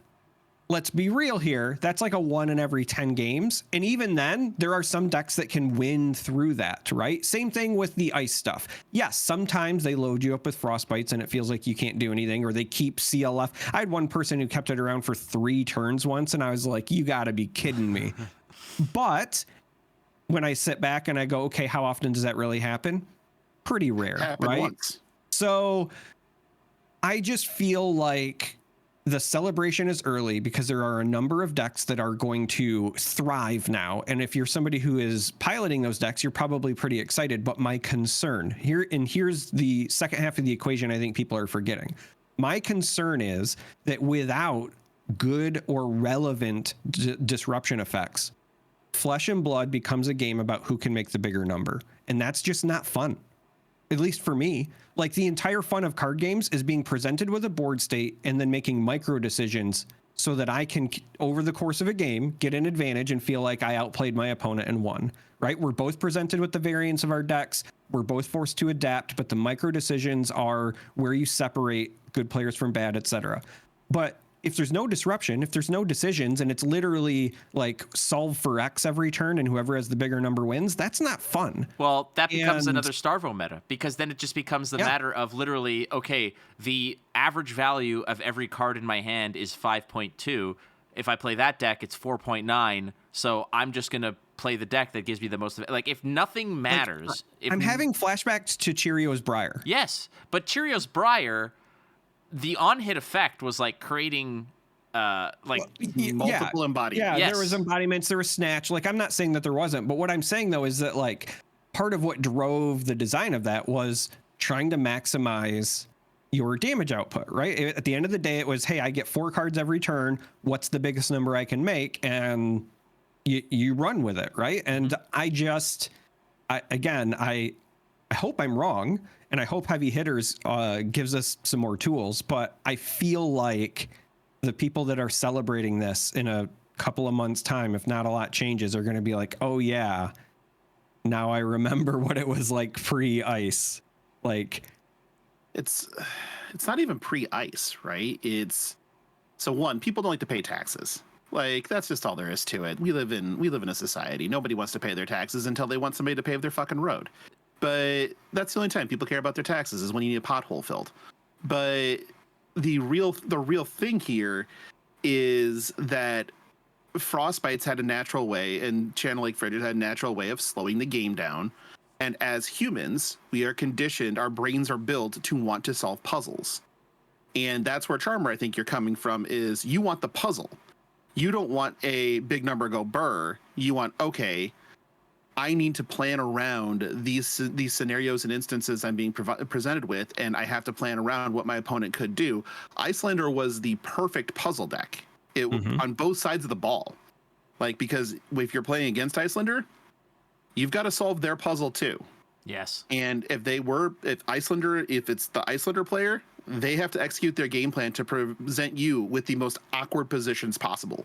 let's be real here. That's like a 1 in every 10 games. And even then, there are some decks that can win through that, right? Same thing with the ice stuff. Yes, sometimes they load you up with frostbites and it feels like you can't do anything, or they keep CLF. I had one person who kept it around for 3 turns once, and I was like, you gotta be kidding me. But when I sit back and I go, okay, how often does that really happen? Pretty rare, right? Once. So I just feel like the celebration is early because there are a number of decks that are going to thrive now. And if you're somebody who is piloting those decks, you're probably pretty excited. But my concern here's the second half of the equation I think people are forgetting. My concern is that without good or relevant disruption effects, Flesh and Blood becomes a game about who can make the bigger number. And that's just not fun. At least for me. Like, the entire fun of card games is being presented with a board state and then making micro decisions so that I can, over the course of a game, get an advantage and feel like I outplayed my opponent and won, right? We're both presented with the variance of our decks. We're both forced to adapt, but the micro decisions are where you separate good players from bad, etc. But if there's no disruption, if there's no decisions, and it's literally like solve for X every turn and whoever has the bigger number wins, that's not fun. Well, that becomes another Starvo meta, because then it just becomes the Yeah. matter of literally, okay, the average value of every card in my hand is 5.2. If I play that deck, it's 4.9. So I'm just going to play the deck that gives me the most. Like, if nothing matters. I'm having flashbacks to Cheerios Briar. Yes, but Cheerios Briar, the on-hit effect was like creating Multiple embodiments. Yeah, Yes. there was embodiments, there was snatch. Like, I'm not saying that there wasn't, but what I'm saying though is that, like, part of what drove the design of that was trying to maximize your damage output, right? At the end of the day, it was, hey, I get 4 cards every turn. What's the biggest number I can make? And you run with it, right? And I hope I'm wrong, and I hope Heavy Hitters gives us some more tools, but I feel like the people that are celebrating this in a couple of months' time, if not a lot changes, are going to be like, oh yeah, now I remember what it was like pre-ice. Like, It's not even pre-ice, right? It's so one, people don't like to pay taxes. Like, that's just all there is to it. We live in a society. Nobody wants to pay their taxes until they want somebody to pave their fucking road. But that's the only time people care about their taxes, is when you need a pothole filled. But the real thing here is that Frostbite's had a natural way, and Channel Lake Frigid had a natural way of slowing the game down. And as humans, we are conditioned, our brains are built to want to solve puzzles. And that's where Charm3r, I think you're coming from, is you want the puzzle. You don't want a big number go burr. You want, okay, I need to plan around these scenarios and instances I'm being presented with, and I have to plan around what my opponent could do. Icelander was the perfect puzzle deck. On both sides of the ball. Like, because if you're playing against Icelander, you've got to solve their puzzle too. Yes. And if it's the Icelander player, they have to execute their game plan to present you with the most awkward positions possible.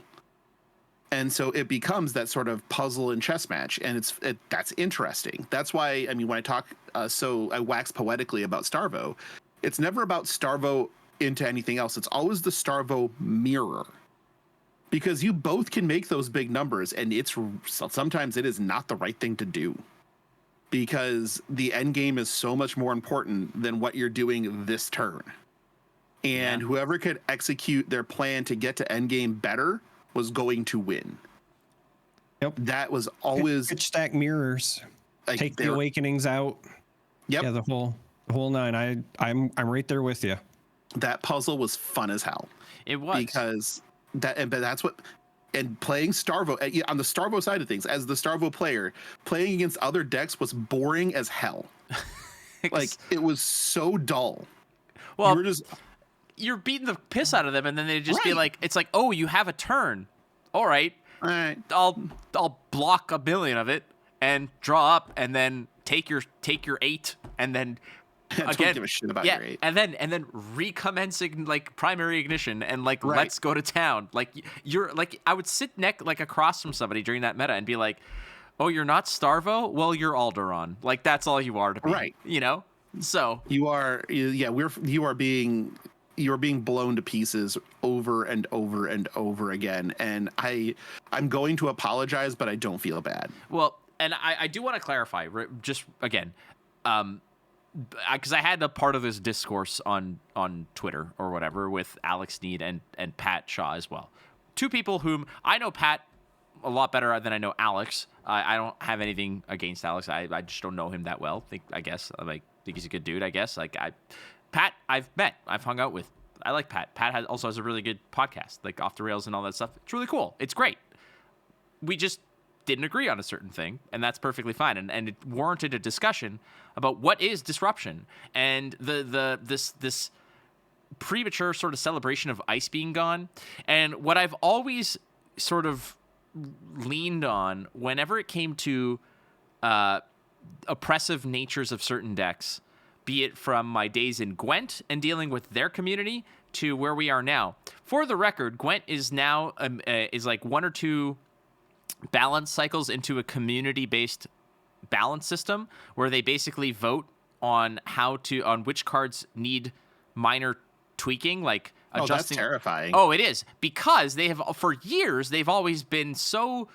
And so it becomes that sort of puzzle and chess match, and that's interesting. That's why, I mean, when I talk, so I wax poetically about Starvo, it's never about Starvo into anything else. It's always the Starvo mirror. Because you both can make those big numbers, and sometimes it is not the right thing to do. Because the end game is so much more important than what you're doing this turn. And whoever could execute their plan to get to end game better was going to win. Yep. That was always pitch stack mirrors. like, Take the awakenings out. Yep. Yeah, the whole nine. I'm right there with you. That puzzle was fun as hell. It was. Because but that's what. And playing Starvo, on the Starvo side of things, as the Starvo player, playing against other decks was boring as hell. Like, it was so dull. Well, you're beating the piss out of them, and then they just be like, it's like, oh, you have a turn. All right. I'll block a billion of it and draw up, and then take your 8, and then I don't give a shit about your 8. and then recommencing like primary ignition and like let's go to town. Like, you're like, I would sit across from somebody during that meta and be like, oh, you're not Starvo? Well, you're Alderaan. Like, that's all you are to me. Right. You know? So you are being blown to pieces over and over and over again. And I'm going to apologize, but I don't feel bad. Well, and I do want to clarify, just again, because I had a part of this discourse on Twitter or whatever with Alex Sneed and Pat Shaw as well. Two people whom I know Pat a lot better than I know Alex. I don't have anything against Alex. I just don't know him that well. I think he's a good dude, I guess. Pat, I've met. I've hung out with. I like Pat. Pat also has a really good podcast, like Off the Rails and all that stuff. It's really cool. It's great. We just didn't agree on a certain thing, and that's perfectly fine. And it warranted a discussion about what is disruption and this premature sort of celebration of ice being gone. And what I've always sort of leaned on whenever it came to oppressive natures of certain decks, be it from my days in Gwent and dealing with their community to where we are now. For the record, Gwent is now is like 1 or 2 balance cycles into a community-based balance system where they basically vote on which cards need minor tweaking, like adjusting. That's terrifying. Oh, it is, because they have, for years, they've always been so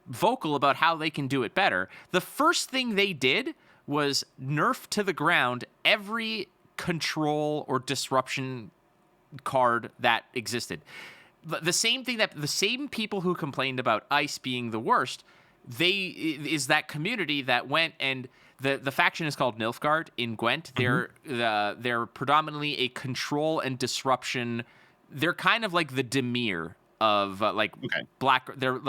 vocal about how they can do it better. The first thing they did was nerf to the ground every control or disruption card that existed. The same thing that the same people who complained about ice being the worst, is that community that went and the faction is called Nilfgaard in Gwent. They're predominantly a control and disruption. They're kind of like the Dimir of black. They're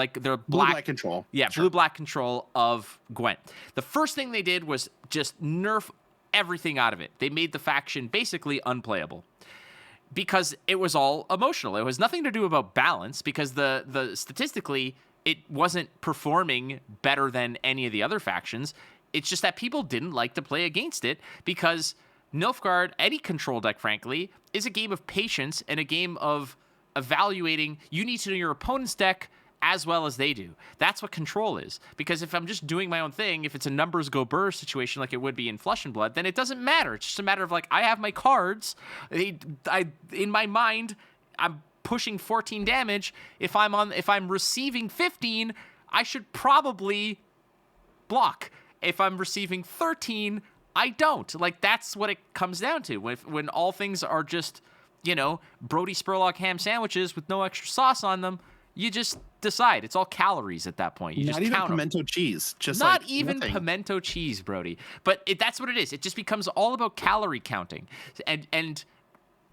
black control. Yeah, sure. blue-black control of Gwent. The first thing they did was just nerf everything out of it. They made the faction basically unplayable because it was all emotional. It was nothing to do about balance, because the statistically it wasn't performing better than any of the other factions. It's just that people didn't like to play against it, because Nilfgaard, any control deck, frankly, is a game of patience and a game of evaluating. You need to know your opponent's deck as well as they do. That's what control is. Because if I'm just doing my own thing, if it's a numbers go burr situation like it would be in Flesh and Blood, then it doesn't matter. It's just a matter of like, I have my cards. In my mind, I'm pushing 14 damage. If I'm receiving 15, I should probably block. If I'm receiving 13, I don't. Like, that's what it comes down to. When all things are just, Brody Spurlock ham sandwiches with no extra sauce on them, you just decide. It's all calories at that point. You Not just even count 'em. pimento cheese. Just Not like even nothing. pimento cheese, Brody. But that's what it is. It just becomes all about calorie counting. And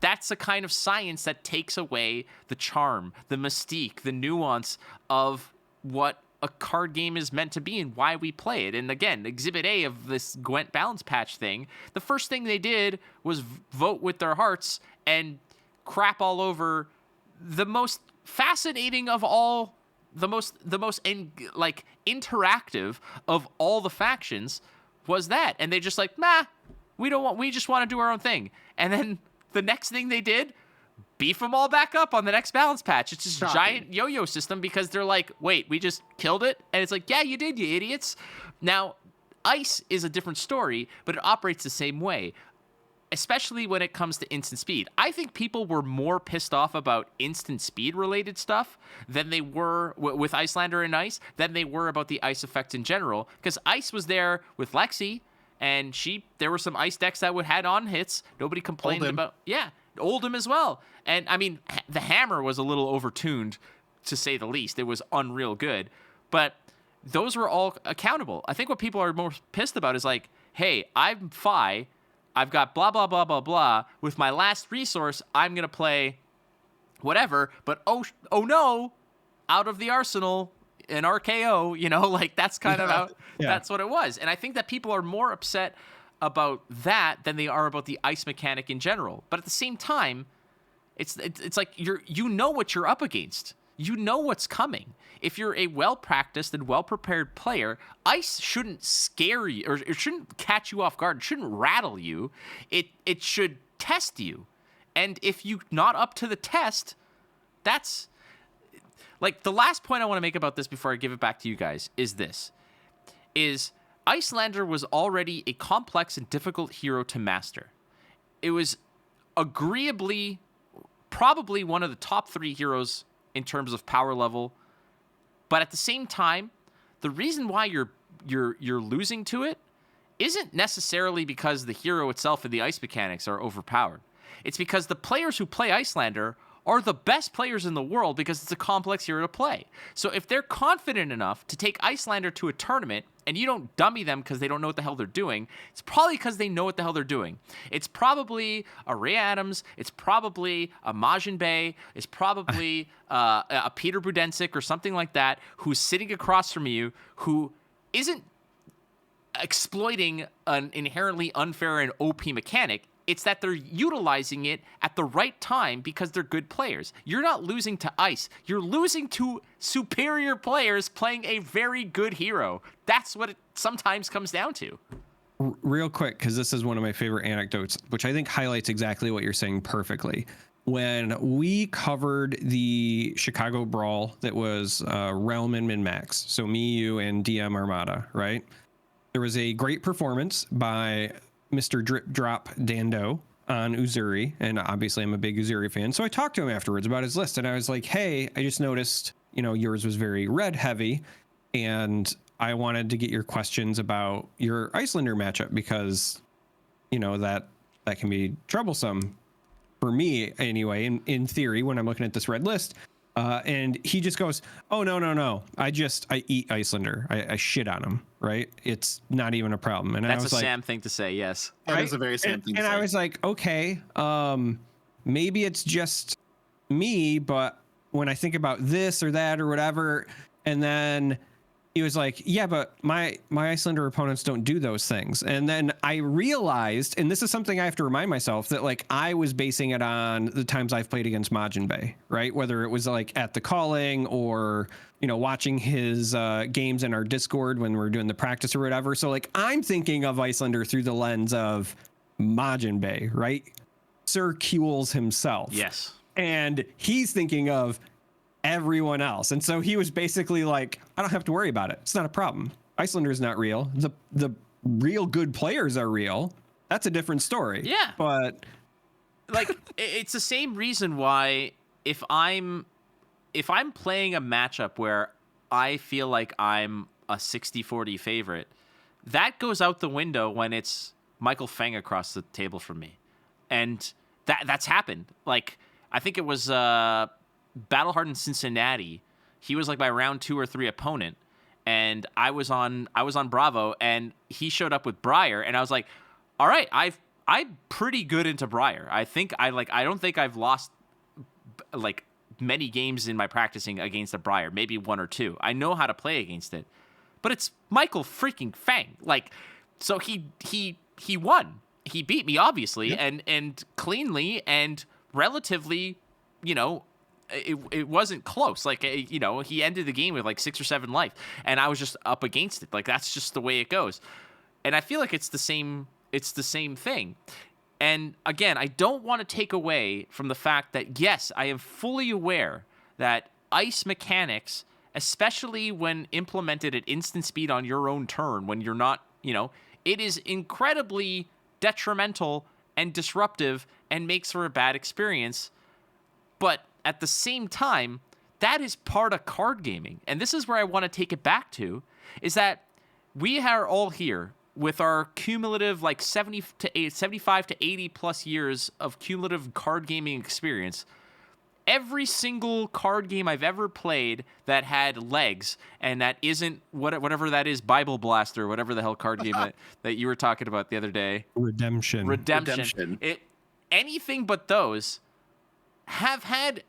that's a kind of science that takes away the charm, the mystique, the nuance of what a card game is meant to be and why we play it. And again, Exhibit A of this Gwent balance patch thing, the first thing they did was vote with their hearts and crap all over the most fascinating of all, the most interactive of all the factions was that. And they just like, we just want to do our own thing. And then the next thing they did, beef them all back up on the next balance patch. It's this giant yo-yo system, because they're like, wait, we just killed it? And it's like, yeah, you did, you idiots. Now, ice is a different story, but it operates the same way, especially when it comes to instant speed. I think people were more pissed off about instant speed related stuff than they were with Icelander and Ice than they were about the ice effect in general, because Ice was there with Lexi, and there were some ice decks that would had on hits. Nobody complained about, Oldham as well. And I mean, the hammer was a little overtuned, to say the least. It was unreal good, but those were all accountable. I think what people are more pissed about is like, hey, I'm Fi, I've got blah, blah, blah, blah, blah. With my last resource, I'm going to play whatever, but oh no, out of the arsenal, an RKO, like that's kind of how, that's what it was. And I think that people are more upset about that than they are about the ice mechanic in general. But at the same time, it's like you know what you're up against. You know what's coming. If you're a well-practiced and well-prepared player, ice shouldn't scare you, or it shouldn't catch you off guard. It shouldn't rattle you. It should test you. And if you're not up to the test, that's like the last point I want to make about this before I give it back to you guys is this. Icelander was already a complex and difficult hero to master. It was agreeably probably one of the top 3 heroes in terms of power level, but at the same time, the reason why you're losing to it isn't necessarily because the hero itself and the ice mechanics are overpowered. It's because the players who play Icelander are the best players in the world, because it's a complex hero to play. So if they're confident enough to take Icelander to a tournament and you don't dummy them because they don't know what the hell they're doing, it's probably because they know what the hell they're doing. It's probably a Ray Adams, it's probably a Majin Bey, it's probably a Peter Budensic or something like that, who's sitting across from you, who isn't exploiting an inherently unfair and OP mechanic. It's that they're utilizing it at the right time because they're good players. You're not losing to ice. You're losing to superior players playing a very good hero. That's what it sometimes comes down to. Real quick, because this is one of my favorite anecdotes, which I think highlights exactly what you're saying perfectly. When we covered the Chicago Brawl that was Realm and Min-Max, so me, you, and DM Armada, right? There was a great performance by Mr. Drip Drop Dando on Uzuri, and obviously I'm a big Uzuri fan. So I talked to him afterwards about his list, and I was like, hey, I just noticed, yours was very red heavy, and I wanted to get your questions about your Icelander matchup because, that can be troublesome for me anyway, in theory, when I'm looking at this red list. And he just goes, oh, no. I eat Icelander. I shit on him, right? It's not even a problem. And That's I was a like, Sam thing to say, yes. That is a very Sam thing to say. And I was like, okay, maybe it's just me, but when I think about this or that or whatever, and then he was like, yeah, but my Icelander opponents don't do those things. And then I realized, and this is something I have to remind myself, that like I was basing it on the times I've played against Majin Bay, right? Whether it was like at the calling or, watching his games in our Discord when we're doing the practice or whatever. So like I'm thinking of Icelander through the lens of Majin Bay, right? Sir Kules himself. Yes. And he's thinking of everyone else. And so he was basically like, I don't have to worry about it. It's not a problem. Icelander is not real. The real good players are real. That's a different story. Yeah. But like it's the same reason why if I'm playing a matchup where I feel like I'm a 60-40 favorite, that goes out the window when it's Michael Feng across the table from me. And that's happened. Like I think it was Battle Hardened Cincinnati. He was like my round 2 or 3 opponent, and I was on Bravo, and he showed up with Briar, and I was like, all right, I'm pretty good into Briar. I don't think I've lost like many games in my practicing against a Briar, maybe 1 or 2. I know how to play against it, but it's Michael freaking Feng. Like, so he won. He beat me obviously, yep. and cleanly and relatively, it wasn't close. Like, he ended the game with like 6 or 7 life, and I was just up against it. Like, that's just the way it goes. And I feel like it's the same thing. And again, I don't want to take away from the fact that, yes, I am fully aware that ice mechanics, especially when implemented at instant speed on your own turn, when you're not, it is incredibly detrimental and disruptive and makes for a bad experience. But at the same time, that is part of card gaming. And this is where I want to take it back to, is that we are all here with our cumulative like 75 to 80 plus years of cumulative card gaming experience. Every single card game I've ever played that had legs, and that isn't whatever that is, Bible Blaster, whatever the hell card game that you were talking about the other day. Redemption. Anything but those have had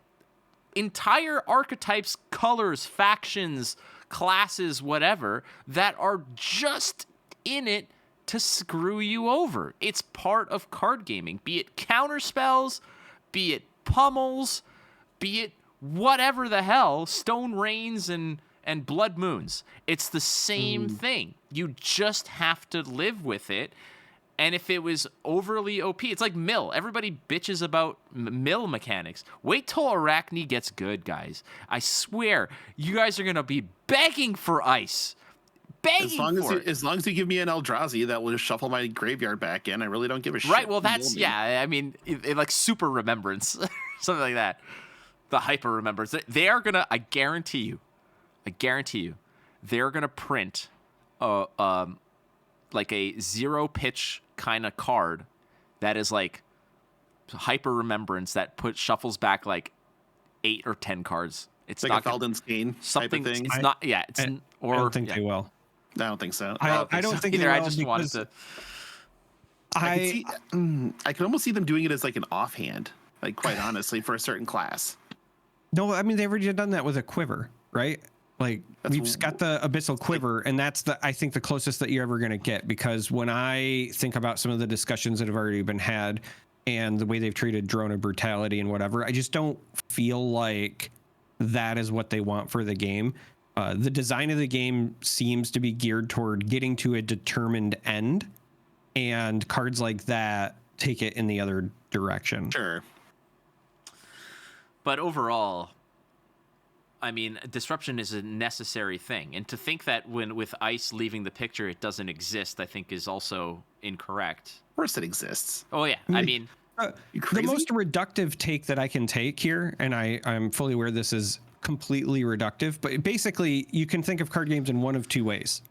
entire archetypes, colors, factions, classes, whatever, that are just in it to screw you over. It's part of card gaming, be it counter spells, be it pummels, be it whatever the hell, stone rains and blood moons. It's the same thing. You just have to live with it. And if it was overly OP, it's like mill. Everybody bitches about mill mechanics. Wait till Arachne gets good, guys. I swear, you guys are going to be begging for ice. As long as you give me an Eldrazi that will just shuffle my graveyard back in, I really don't give a shit. Right, well, that's, yeah, I mean, it like super remembrance, something like that. The hyper remembrance. They are going to, I guarantee you, they're going to print like a 0 pitch kind of card that is like hyper remembrance that shuffles back like 8 or 10 cards. It's like not a Felden's Cane something. Type of thing. It's not. Yeah. It's I don't think they will. I don't think so. I don't think either. they I will just wanted to. I can almost see them doing it as like an offhand, like quite honestly, for a certain class. No, I mean they've already done that with a quiver, right? Like we've got the Abyssal Quiver, and that's I think the closest that you're ever going to get, because when I think about some of the discussions that have already been had and the way they've treated drone and brutality and whatever, I just don't feel like that is what they want for the game. The design of the game seems to be geared toward getting to a determined end, and cards like that take it in the other direction. Sure. But overall, I mean, disruption is a necessary thing. And to think that with ice leaving the picture, it doesn't exist, I think is also incorrect. Of course it exists. Oh, yeah. I mean, the most reductive take that I can take here, and I'm fully aware this is completely reductive, but basically you can think of card games in one of two ways.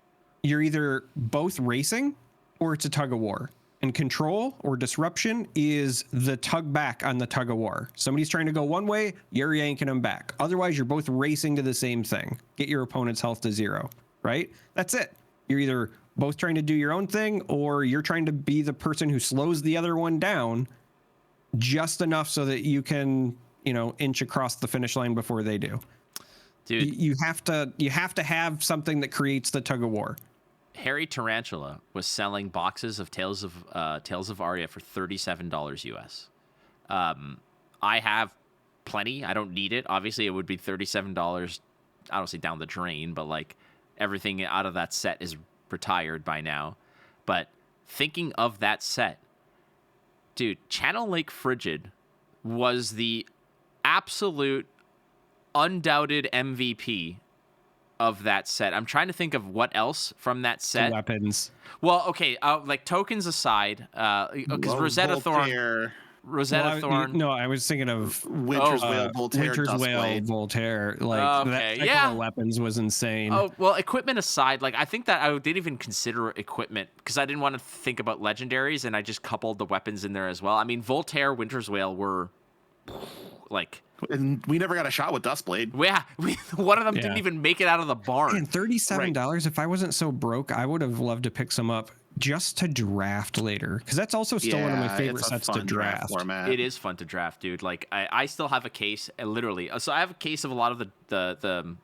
You're either both racing or it's a tug of war. And control or disruption is the tug back on the tug of war. Somebody's trying to go one way, you're yanking them back. Otherwise, you're both racing to the same thing. Get your opponent's health to 0, right? That's it. You're either both trying to do your own thing, or you're trying to be the person who slows the other one down just enough so that you can, inch across the finish line before they do. Dude, you have to have something that creates the tug of war. Harry Tarantula was selling boxes of Tales of Aria for $37 US. I have plenty. I don't need it. Obviously, it would be $37. I don't say down the drain, but like everything out of that set is retired by now. But thinking of that set, dude, Channel Lake Frigid was the absolute undoubted MVP of that set. I'm trying to think of what else from that set. The weapons. Well, okay, like tokens aside, because Rosetta Thorn. No, I was thinking of Winter's Whale, Voltaire, Winter's Whale, Duskblade. Voltaire. Like that type of weapons was insane. Oh, well, equipment aside, like I think that I didn't even consider equipment because I didn't want to think about legendaries, and I just coupled the weapons in there as well. I mean, Voltaire, Winter's Whale were like. And we never got a shot with Duskblade. Yeah, one of them didn't even make it out of the barn. And $37. Right. If I wasn't so broke, I would have loved to pick some up just to draft later, because that's also still one of my favorite sets to draft. Format. It is fun to draft, dude. Like I still have a case, literally. So I have a case of a lot of the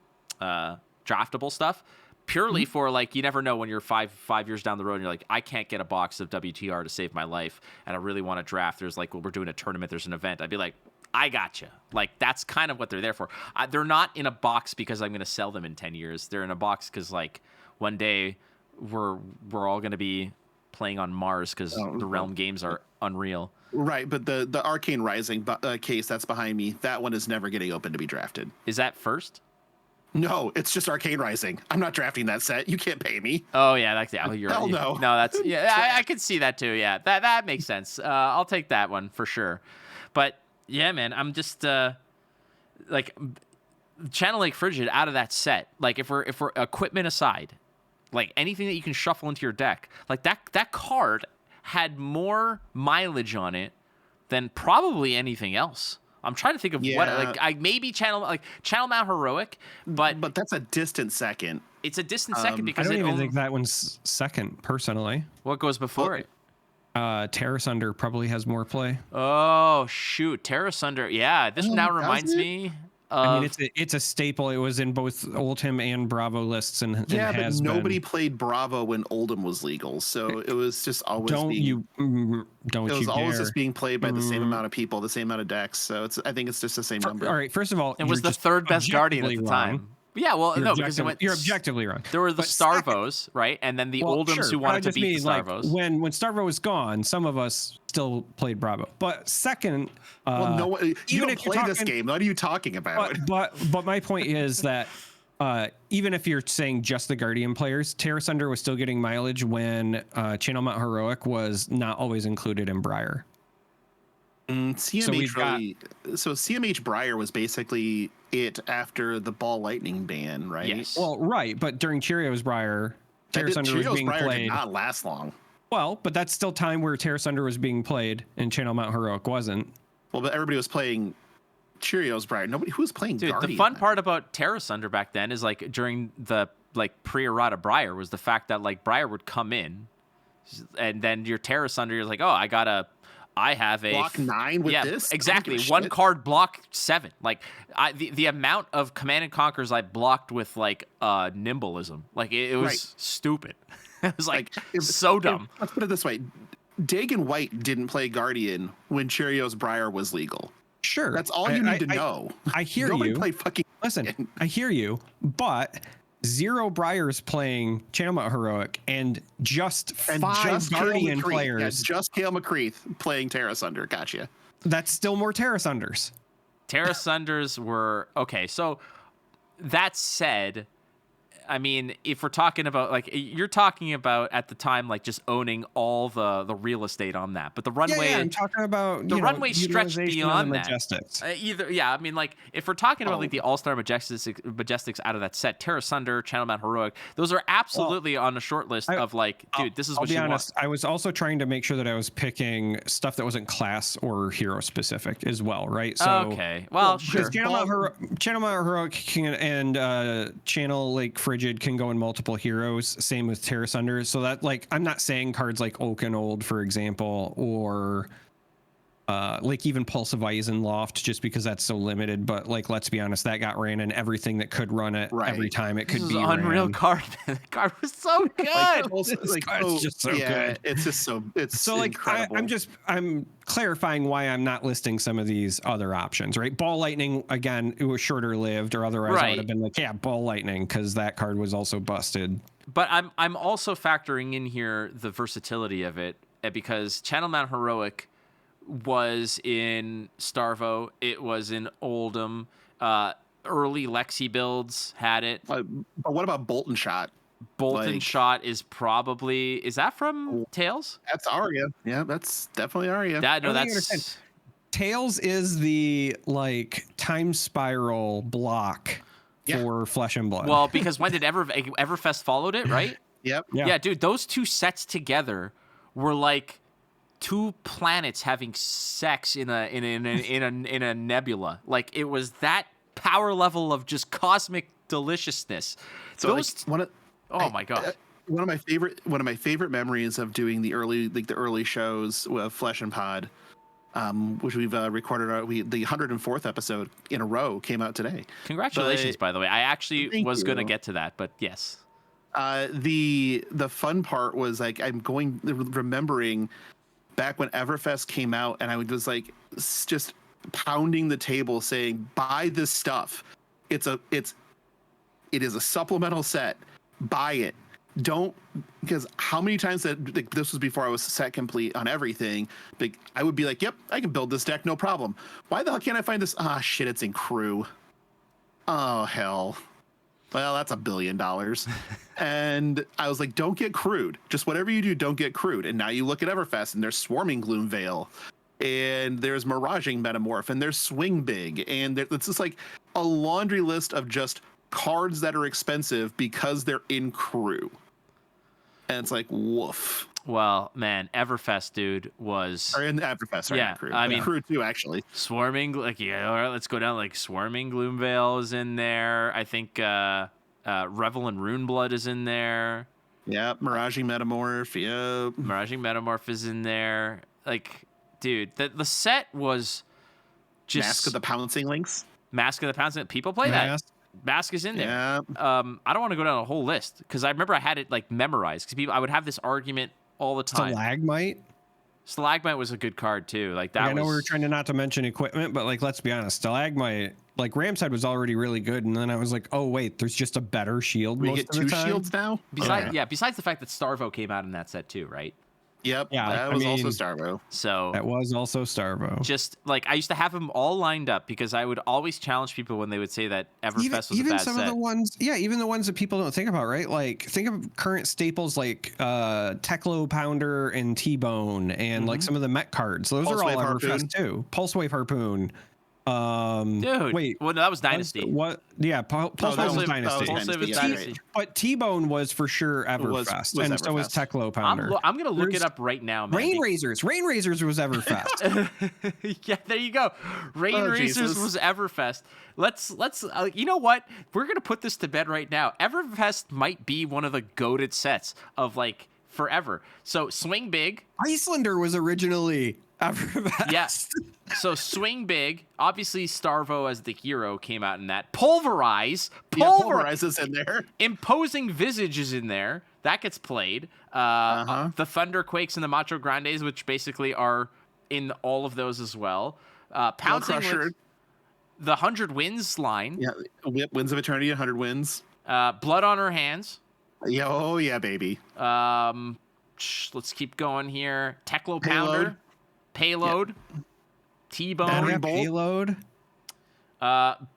draftable stuff, purely for like you never know when you're five years down the road and you're like, I can't get a box of WTR to save my life, and I really want to draft. There's like, well, we're doing a tournament, there's an event. I'd be like, I gotcha. Like that's kind of what they're there for. They're not in a box because I'm going to sell them in 10 years. They're in a box because like one day we're all going to be playing on Mars because the Realm games are unreal. Right, but the Arcane Rising case that's behind me, that one is never getting open to be drafted. Is that first? No, it's just Arcane Rising. I'm not drafting that set. You can't pay me. Oh yeah, that's you're Hell right. no. No, that's I could see that too. Yeah, that makes sense. I'll take that one for sure. But yeah, man, I'm just like Channel Lake Frigid out of that set. Like if we're equipment aside, like anything that you can shuffle into your deck, like that card had more mileage on it than probably anything else. I'm trying to think of what like maybe Channel Mount Heroic, but that's a distant second. It's a distant second because I don't even think that one's second personally. What goes before it? Terra Sunder probably has more play. Oh shoot, Terra Sunder. Yeah, this now reminds me. I mean, it's a staple. It was in both Oldhim and Bravo lists, and yeah, but nobody played Bravo when Oldhim was legal, so it was just always always just being played by the same amount of people, the same amount of decks. So I think it's just the same number. All right, first of all, it was the third best Guardian at the time. Yeah, well, no, because you're objectively wrong. There were the Starvos, right? And then the Oldhams who wanted to beat the Starvos. Like, when Starvo was gone, some of us still played Bravo. But second, well, no, you don't play this game. What are you talking about? But my point is that even if you're saying just the Guardian players, Terra Sunder was still getting mileage when Channel Mount Heroic was not always included in Briar. CMH Briar was basically it after the Ball Lightning ban, right? Yes. Well, right, but during Cheerios Briar, Terra Sunder was being Briar played. Did not last long. Well, but that's still time where Terra Sunder was being played and Channel Mount Heroic wasn't. Well, but everybody was playing Cheerios Briar. Who was playing Guardian? The fun part about Terra Sunder back then is like during the like pre-errata Briar was the fact that like Briar would come in, and then your Terra Sunder, you're like, oh, I got a I have a block 9 with this. Exactly. I don't give a One shit. card block 7. Like the amount of Command and Conquers I blocked with like nimbleism, like it was Right. stupid. It was like if- so dumb. Let's put it this way: Dagon White didn't play Guardian when Cheerios Briar was legal. Sure. That's all you need to know. I hear Nobody you. played fucking. Listen, I hear you, but 0 Briars playing Channel Heroic and just 5 Guardian Kale McCreath. players. Yeah, just Kale McCreath playing Terra Sunder. Gotcha. That's still more Terra Sunders. Terra Sunders were okay. So that said, I mean, if we're talking about like you're talking about at the time, like just owning all the real estate on that, but the runway, I'm talking about the runway stretched utilization of the beyond that. Majestics. I mean, like if we're talking about like the All-Star Majestics out of that set, Terra Sunder, Channel Man Heroic, those are absolutely on the short list of like, dude, this is I'll what be you honest, want. I was also trying to make sure that I was picking stuff that wasn't class or hero specific as well, right? So Okay, well, sure. because Channel Man Heroic can, and Channel Lake Frigid can go in multiple heroes. Same with Terra Sunder. So that like I'm not saying cards like Old, for example, or like even Pulse of Eisen Loft, just because that's so limited. But like, let's be honest, that got ran in everything that could run it every time it could This be is an unreal ran. card. The card was so good. It's just so good. It's just so like incredible. I'm clarifying why I'm not listing some of these other options, right? Ball Lightning, again, it was shorter lived, or otherwise I Right. would have been like, yeah, Ball Lightning, because that card was also busted. But I'm also factoring in here the versatility of it, because Channel Man Heroic was in Starvo, it was in Oldham, early Lexi builds had it. But what about Bolt and Shot? Bolton like- Shot is that from Tails? That's Arya. Yeah, that's definitely Arya. No, I don't think you that's understand. Tails is the like time spiral block Yeah. for Flesh and Blood. well, because when did Everfest followed it, right? Yep. Yeah, dude, those two sets together were like two planets having sex in a nebula. Like it was that power level of just cosmic deliciousness. So Those, like, my god. one of my favorite memories of doing the early shows with Flesh and Pod, which we've recorded. The 104th episode in a row came out today. Congratulations, by the way. I actually Thank was going to you. get to that, but yes. The fun part was like I'm remembering back when Everfest came out, and I was like just pounding the table saying, "Buy this stuff. It is a supplemental set. Buy it. Don't," because how many times that like, this was before I was set complete on everything. Like I would be like, "Yep, I can build this deck, no problem." Why the hell can't I find this? Ah, shit, it's in crew. Oh hell. Well, that's $1 billion. And I was like, don't get crude. Just whatever you do, don't get crude. And now you look at Everfest and there's Swarming Gloomveil, and there's Miraging Metamorph, and there's Swing Big. And it's just like a laundry list of just cards that are expensive because they're in crew. And it's like, woof. Well, man, Everfest, dude, was Or in the Everfest, sorry, Yeah, not crew. I mean- crew too, actually. Swarming. Like, yeah, all right, let's go down. Like, Swarming Gloomveil is in there. I think Revel and Runeblood is in there. Yeah, Miraging Metamorph. Yep. Miraging Metamorph is in there. Like, dude, the set was just Mask of the Pouncing Links. Mask of the Pounds. People play that. Mask is in there. Yeah. I don't want to go down a whole list because I remember I had it like memorized because I would have this argument all the time. Stalagmite was a good card too. Like that. I know we were trying to not to mention equipment, but like let's be honest, Stalagmite, like Ramside was already really good, and then I was like, oh wait, there's just a better shield. We most get of the two time. shields now. Besides the fact that Starvo came out in that set too, right? Yep. Yeah, that I was mean- also Starvo. So That was also Starvo. just like I used to have them all lined up because I would always challenge people when they would say that Everfest was a bad some set. of the ones, even the ones that people don't think about, right? Like think of current staples like Teklo Pounder and T-Bone and like some of the Met cards. Those Pulse are all Wave Harpoon. Everfest too. Pulse Wave Harpoon. Dude, wait, well, no, that was Dynasty. What? Yeah, Pulse that Wave was was- Dynasty. that was Pulse Wave was Dynasty, yeah, Dynasty. But T-Bone was for sure Was Everfest, and so was Everfest. Teklo Pounder. I'm gonna look it There's up right now, man. Rain Razors was Everfest. Yeah, there you go. Rain Oh, Racers Jesus. was Everfest. Let's you know what? We're gonna put this to bed right now. Everfest might be one of the goated sets of like forever. So Swing Big. Icelander was originally Everbest. Yes. So swing big. Obviously, Starvo as the hero came out in that. Pulverize. Pulverize is in there. Imposing Visage is in there. That gets played. The Thunderquakes and the Macho Grandes, which basically are in all of those as well. Pouncing with the 100 Wins line. Yeah, Winds of Eternity, 100 Wins. Blood on Her Hands. Yeah, oh yeah, baby. Let's keep going here. Teclo Pounder. Payload. Yep. T-Bone. Payload. Not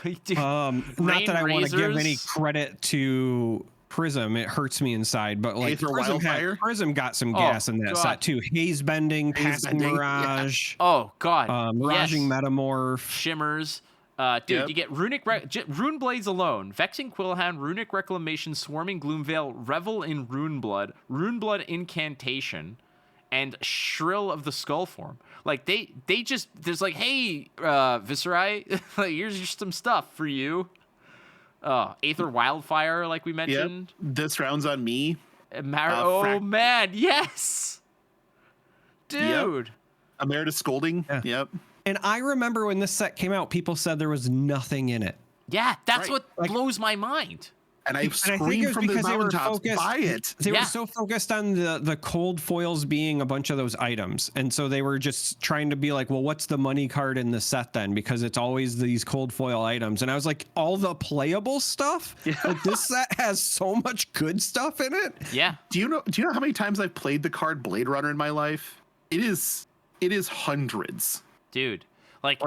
Not that I want to give any credit to Prism. It hurts me inside, but like Prism got some gas in that set too. Haze Bending, Passing Mirage. Yeah. Oh God. Miraging Metamorph. Shimmers. Dude, you get Rune Blades alone, Vexing Quillhound, Runic Reclamation, Swarming Gloomveil, Revel in Runeblood, Runeblood Incantation, and Shrill of the Skullform. Like they just there's like, hey, Viscerai, here's some stuff for you. Aether Wildfire, like we mentioned. Yep. This round's on me. Man, yes, dude. Yep. Emeritus Scolding. Yeah. Yep. And I remember when this set came out, people said there was nothing in it. Yeah, that's what blows my mind. And I screamed from the mountaintops, buy it. They were so focused on the cold foils being a bunch of those items. And so they were just trying to be like, well, what's the money card in the set then? Because it's always these cold foil items. And I was like, all the playable stuff? Yeah. Like, this set has so much good stuff in it. Yeah. Do you know how many times I've played the card Blade Runner in my life? It is hundreds. Dude, like,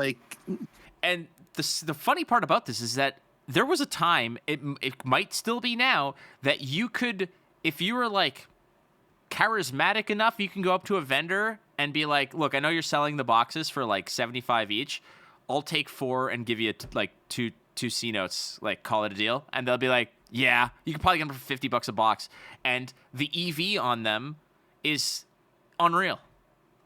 and the funny part about this is that there was a time, it might still be now, that you could, if you were like charismatic enough, you can go up to a vendor and be like, look, I know you're selling the boxes for like 75 each. I'll take 4 and give you like two C notes, like call it a deal. And they'll be like, yeah, you can probably get them for $50 a box. And the EV on them is unreal.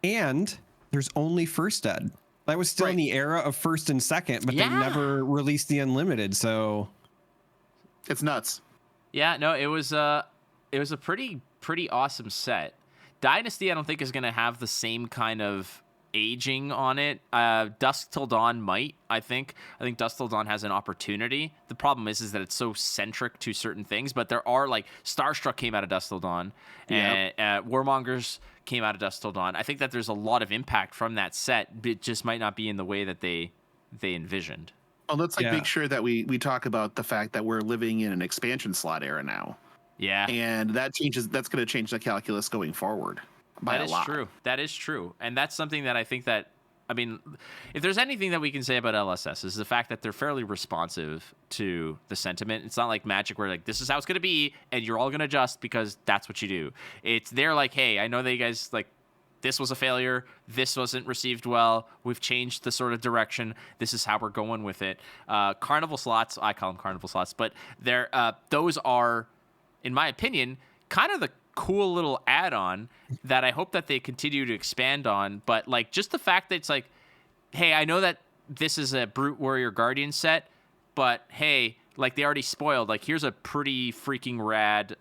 And there's only first ed. That was still in the era of first and second, but they never released the unlimited. So it's nuts. Yeah, no, it was a pretty awesome set. Dynasty, I don't think is going to have the same kind of aging on it. Dusk Till Dawn might. I think Dusk Till Dawn has an opportunity. The problem is that it's so centric to certain things. But there are like Starstruck came out of Dusk Till Dawn, and Warmongers came out of Dusk Till Dawn. I think that there's a lot of impact from that set, but it just might not be in the way that they envisioned. Well, let's make sure that we talk about the fact that we're living in an expansion slot era now. Yeah, and that's going to change the calculus going forward. That is true. That is true. And that's something that I think that, I mean, if there's anything that we can say about LSS is the fact that they're fairly responsive to the sentiment. It's not like Magic where like, this is how it's going to be and you're all going to adjust because that's what you do. They're like, hey, I know that you guys like, this was a failure. This wasn't received well. We've changed the sort of direction. This is how we're going with it. Carnival slots, I call them carnival slots, but those are, in my opinion, kind of the cool little add-on that I hope that they continue to expand on. But like just the fact that it's like, hey, I know that this is a Brute Warrior Guardian set, but hey, like they already spoiled, like here's a pretty freaking rad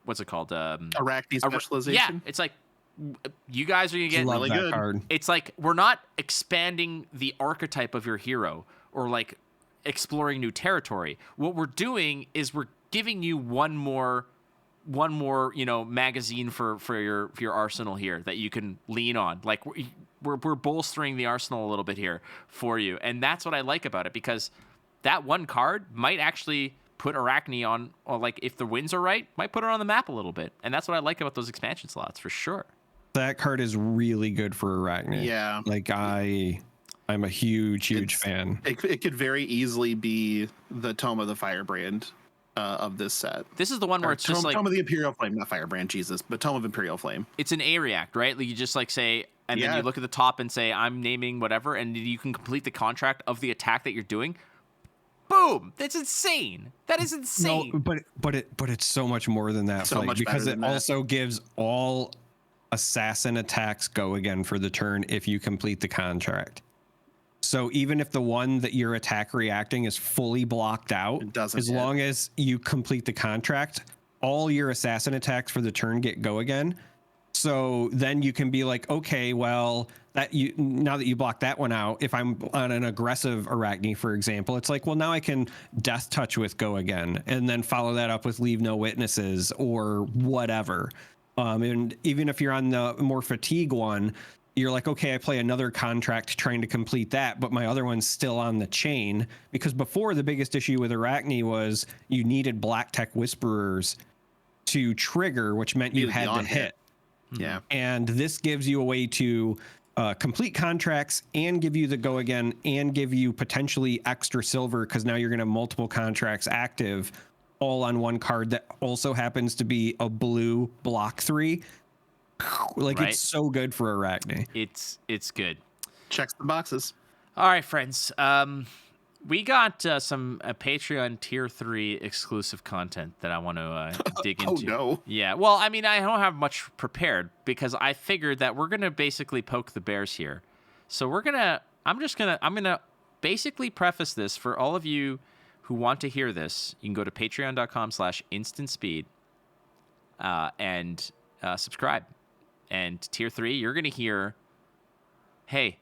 what's it called, Arachne specialization. Yeah, it's like you guys are gonna get really good card. It's like we're not expanding the archetype of your hero or like exploring new territory. What we're doing is we're giving you one more magazine for your arsenal here that you can lean on. Like we're bolstering the arsenal a little bit here for you, and that's what I like about it, because that one card might actually put Arachne on, or like if the winds are right, might put her on the map a little bit, and that's what I like about those expansion slots for sure. That card is really good for Arachne. Yeah, like I'm a huge fan. It could very easily be the Tome of the Firebrand of this set. This is the one where it's just like Tome of the Imperial Flame, not Firebrand, Jesus, but Tome of Imperial Flame. It's an A react, right? Like you just like say, and then you look at the top and say, I'm naming whatever, and you can complete the contract of the attack that you're doing. Boom! That's insane. That is insane. No, but it's so much more than that, so Flake, much because better it than also gives all assassin attacks go again for the turn if you complete the contract. So even if the one that your attack reacting is fully blocked out, long as you complete the contract, all your assassin attacks for the turn get go again. So then you can be like, okay, well, now that you block that one out, if I'm on an aggressive Arachne, for example, it's like, well, now I can death touch with Go Again, and then follow that up with Leave No Witnesses or whatever. And even if you're on the more fatigue one, you're like, okay, I play another contract trying to complete that, but my other one's still on the chain. Because before, the biggest issue with Arachne was you needed Black Tech Whisperers to trigger, which meant you had to hit. Yeah. And this gives you a way to complete contracts and give you the Go Again and give you potentially extra silver, because now you're going to have multiple contracts active all on one card that also happens to be a blue block 3. Like, Right. it's so good for Arachne. It's good. Checks the boxes. All right, friends. We got some Patreon tier 3 exclusive content that I want to dig into. Oh, no. Yeah. Well, I mean, I don't have much prepared because I figured that we're going to basically poke the bears here. So I'm going to basically preface this for all of you who want to hear this. You can go to patreon.com/instantspeed and subscribe. And tier 3, you're going to hear, hey,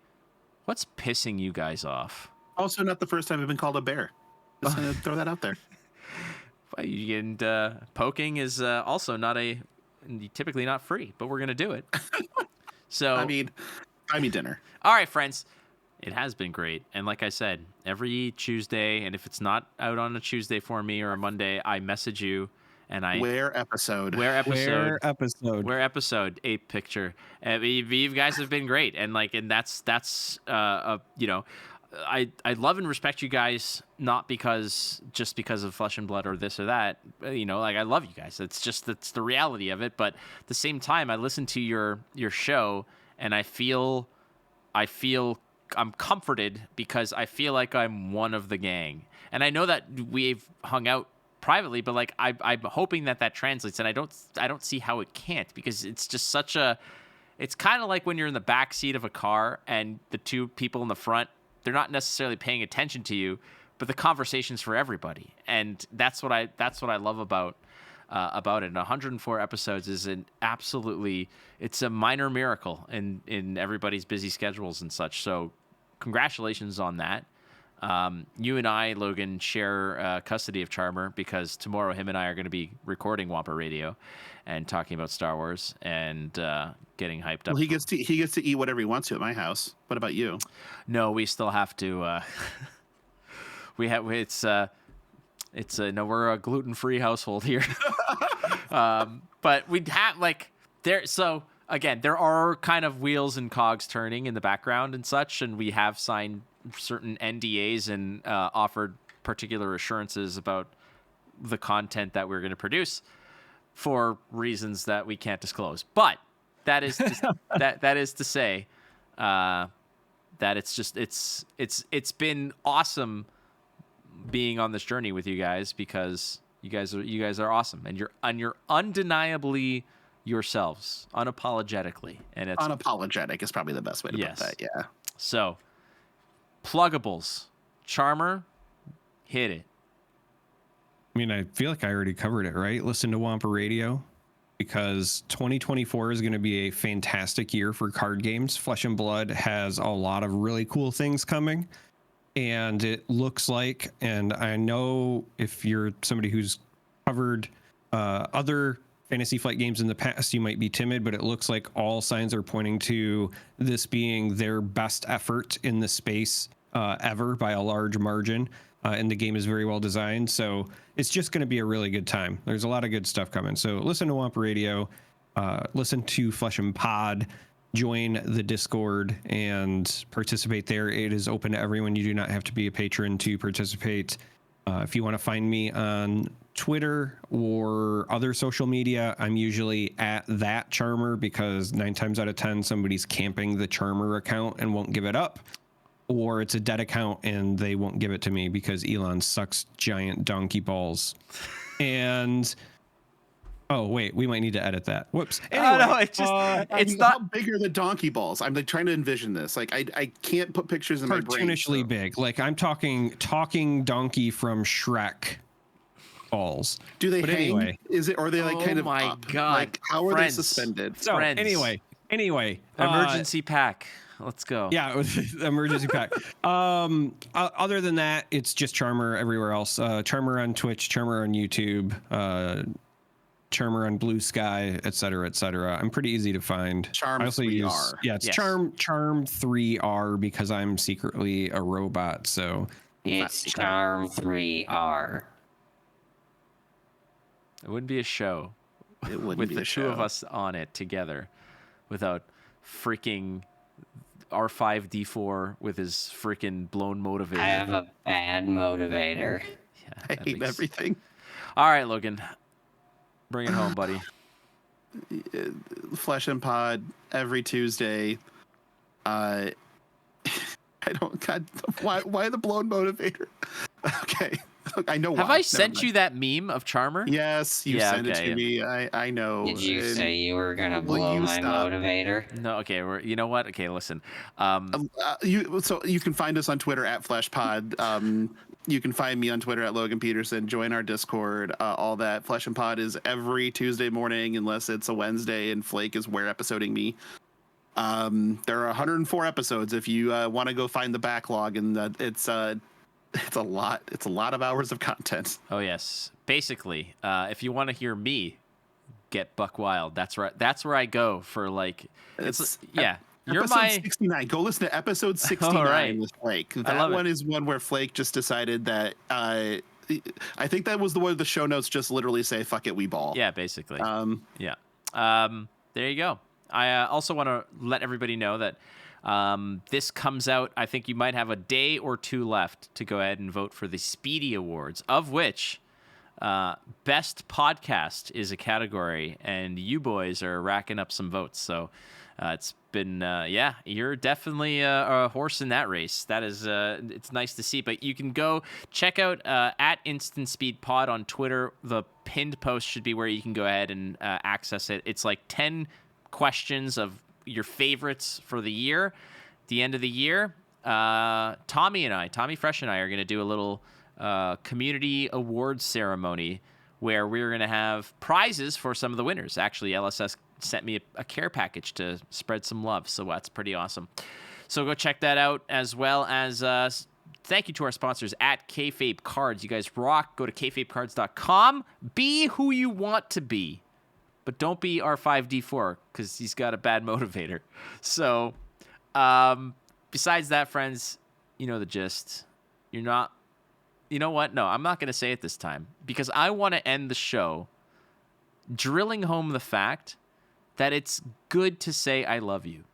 what's pissing you guys off? Also, not the first time I've been called a bear. Just gonna throw that out there. And poking is also typically not free, but we're going to do it. So, I mean, buy me dinner. all right, friends. It has been great. And like I said, every Tuesday, and if it's not out on a Tuesday for me or a Monday, I message you and Where episode? Where episode 8 picture. You guys have been great, and that's I love and respect you guys, not because of Flesh and Blood or this or that. I love you guys. That's the reality of it. But at the same time, I listen to your show and I feel I'm comforted because I feel like I'm one of the gang. And I know that we've hung out privately, but I'm hoping that translates, and I don't see how it can't, because it's just it's kind of like when you're in the back seat of a car and the two people in the front, they're not necessarily paying attention to you, but the conversation's for everybody, and that's what I love about it. And 104 episodes is it's a minor miracle in everybody's busy schedules and such. So congratulations on that. You and I, Logan, share custody of Charm3r, because tomorrow him and I are going to be recording Wampa Radio and talking about Star Wars and getting hyped up. Well, he gets to eat whatever he wants to at my house. What about you? No, we still have to. We're a gluten-free household here. But we'd have there. So again, there are kind of wheels and cogs turning in the background and such, and we have signed certain NDAs and offered particular assurances about the content that we're going to produce for reasons that we can't disclose. But that is that is to say that it's been awesome being on this journey with you guys, because you guys are awesome, and you're undeniably yourselves, unapologetically, and it's unapologetic is probably the best way to put that. Yeah. So, pluggables, Charm3r, hit it. I mean, I feel like I already covered it, right? Listen to Wampa Radio, because 2024 is going to be a fantastic year for card games. Flesh and Blood has a lot of really cool things coming, and it looks like, and I know if you're somebody who's covered other Fantasy Flight games in the past, you might be timid, but it looks like all signs are pointing to this being their best effort in the space ever by a large margin. And the game is very well designed, so it's just going to be a really good time. There's a lot of good stuff coming. So listen to Wampa Radio, listen to Flesh and Pod, join the Discord and participate there. It is open to everyone. You do not have to be a patron to participate. If you want to find me on Twitter or other social media, I'm usually at that Charm3r, because 9 times out of 10 somebody's camping the Charm3r account and won't give it up, or it's a dead account and they won't give it to me because Elon sucks giant donkey balls. And oh wait, we might need to edit that. Whoops. Anyway, no, it's not. How big are the donkey balls? I'm trying to envision this. I can't put pictures in my brain. Cartoonishly big. I'm talking donkey from Shrek. balls. Do they But hang? Anyway, Is it, or are they like Oh kind of my up? God. Like, how are Friends. they suspended? so Friends. anyway, Emergency pack. Let's go. Yeah, with emergency pack. Other than that, it's just Charm3r everywhere else. Charm3r on Twitch, Charm3r on YouTube, Charm3r on Blue Sky, etc., etc. I'm pretty easy to find. I also Charm3r. it's Yes. Charm3r because I'm secretly a robot. So It's Charm3r. It wouldn't be a show It wouldn't with be the a two show. of us on it together without freaking R5D4 with his freaking blown motivator. I have a bad motivator. Yeah, I that'd hate be everything. All right, Logan. Bring it home, buddy. Flesh and Pod every Tuesday. I don't. God, why the blown motivator? Okay, I know. Have why. I sent you that meme of Charm3r? Yes, you Yeah, sent it okay, to yeah. me. I know. Did you and- say you were gonna Will blow you my stop? motivator? No, okay. You know what? Okay, listen. you can find us on Twitter at FleshPod. You can find me on Twitter at Logan Petersen. Join our Discord. All that. Flesh and Pod is every Tuesday morning, unless it's a Wednesday, and Flake is where episoding me. There are 104 episodes. If you want to go find the backlog, and it's a lot. It's a lot of hours of content. Oh yes. Basically, if you want to hear me get buck wild, that's right. That's where I go for like. It's yeah. You're Episode my 69. Go listen to episode 69 All right. with Flake. love That it. one is one where Flake just decided that. I think that was the one the show notes just literally say "fuck it, we ball." yeah. Basically. Yeah. There you go. I also want to let everybody know that this comes out. I think you might have a day or two left to go ahead and vote for the Speedy Awards, of which Best Podcast is a category, and you boys are racking up some votes. So it's been, you're definitely a horse in that race. That is, it's nice to see. But you can go check out at Instant Speed Pod on Twitter. The pinned post should be where you can go ahead and access it. It's like 10 questions of your favorites for the year. At the end of the year, Tommy Fresh and I are going to do a little community awards ceremony where we're going to have prizes for some of the winners. Actually, LSS sent me a care package to spread some love, so that's pretty awesome. So go check that out, as well as thank you to our sponsors at Kayfabe Cards. You guys rock. Go to kayfabecards.com. Be who you want to be. But don't be R5D4 because he's got a bad motivator. So, besides that, friends, you know the gist. You're not. You know what? No, I'm not going to say it this time because I want to end the show drilling home the fact that it's good to say I love you.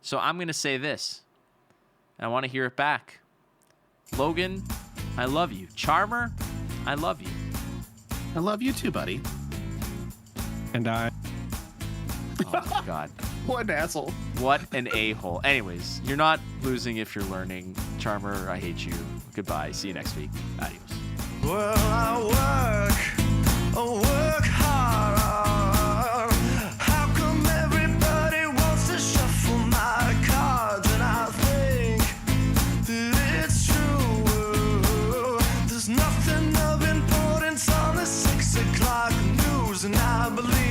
So I'm going to say this. And I want to hear it back. Logan, I love you. Charm3r, I love you. I love you too, buddy. and I. Oh my God. What an asshole. What an a-hole. Anyways, you're not losing if you're learning. Charm3r, I hate you. Goodbye. See you next week. Adios. Well, I work hard. How come everybody wants to shuffle my cards? And I think that it's true. There's nothing of importance on the 6 o'clock news, and I believe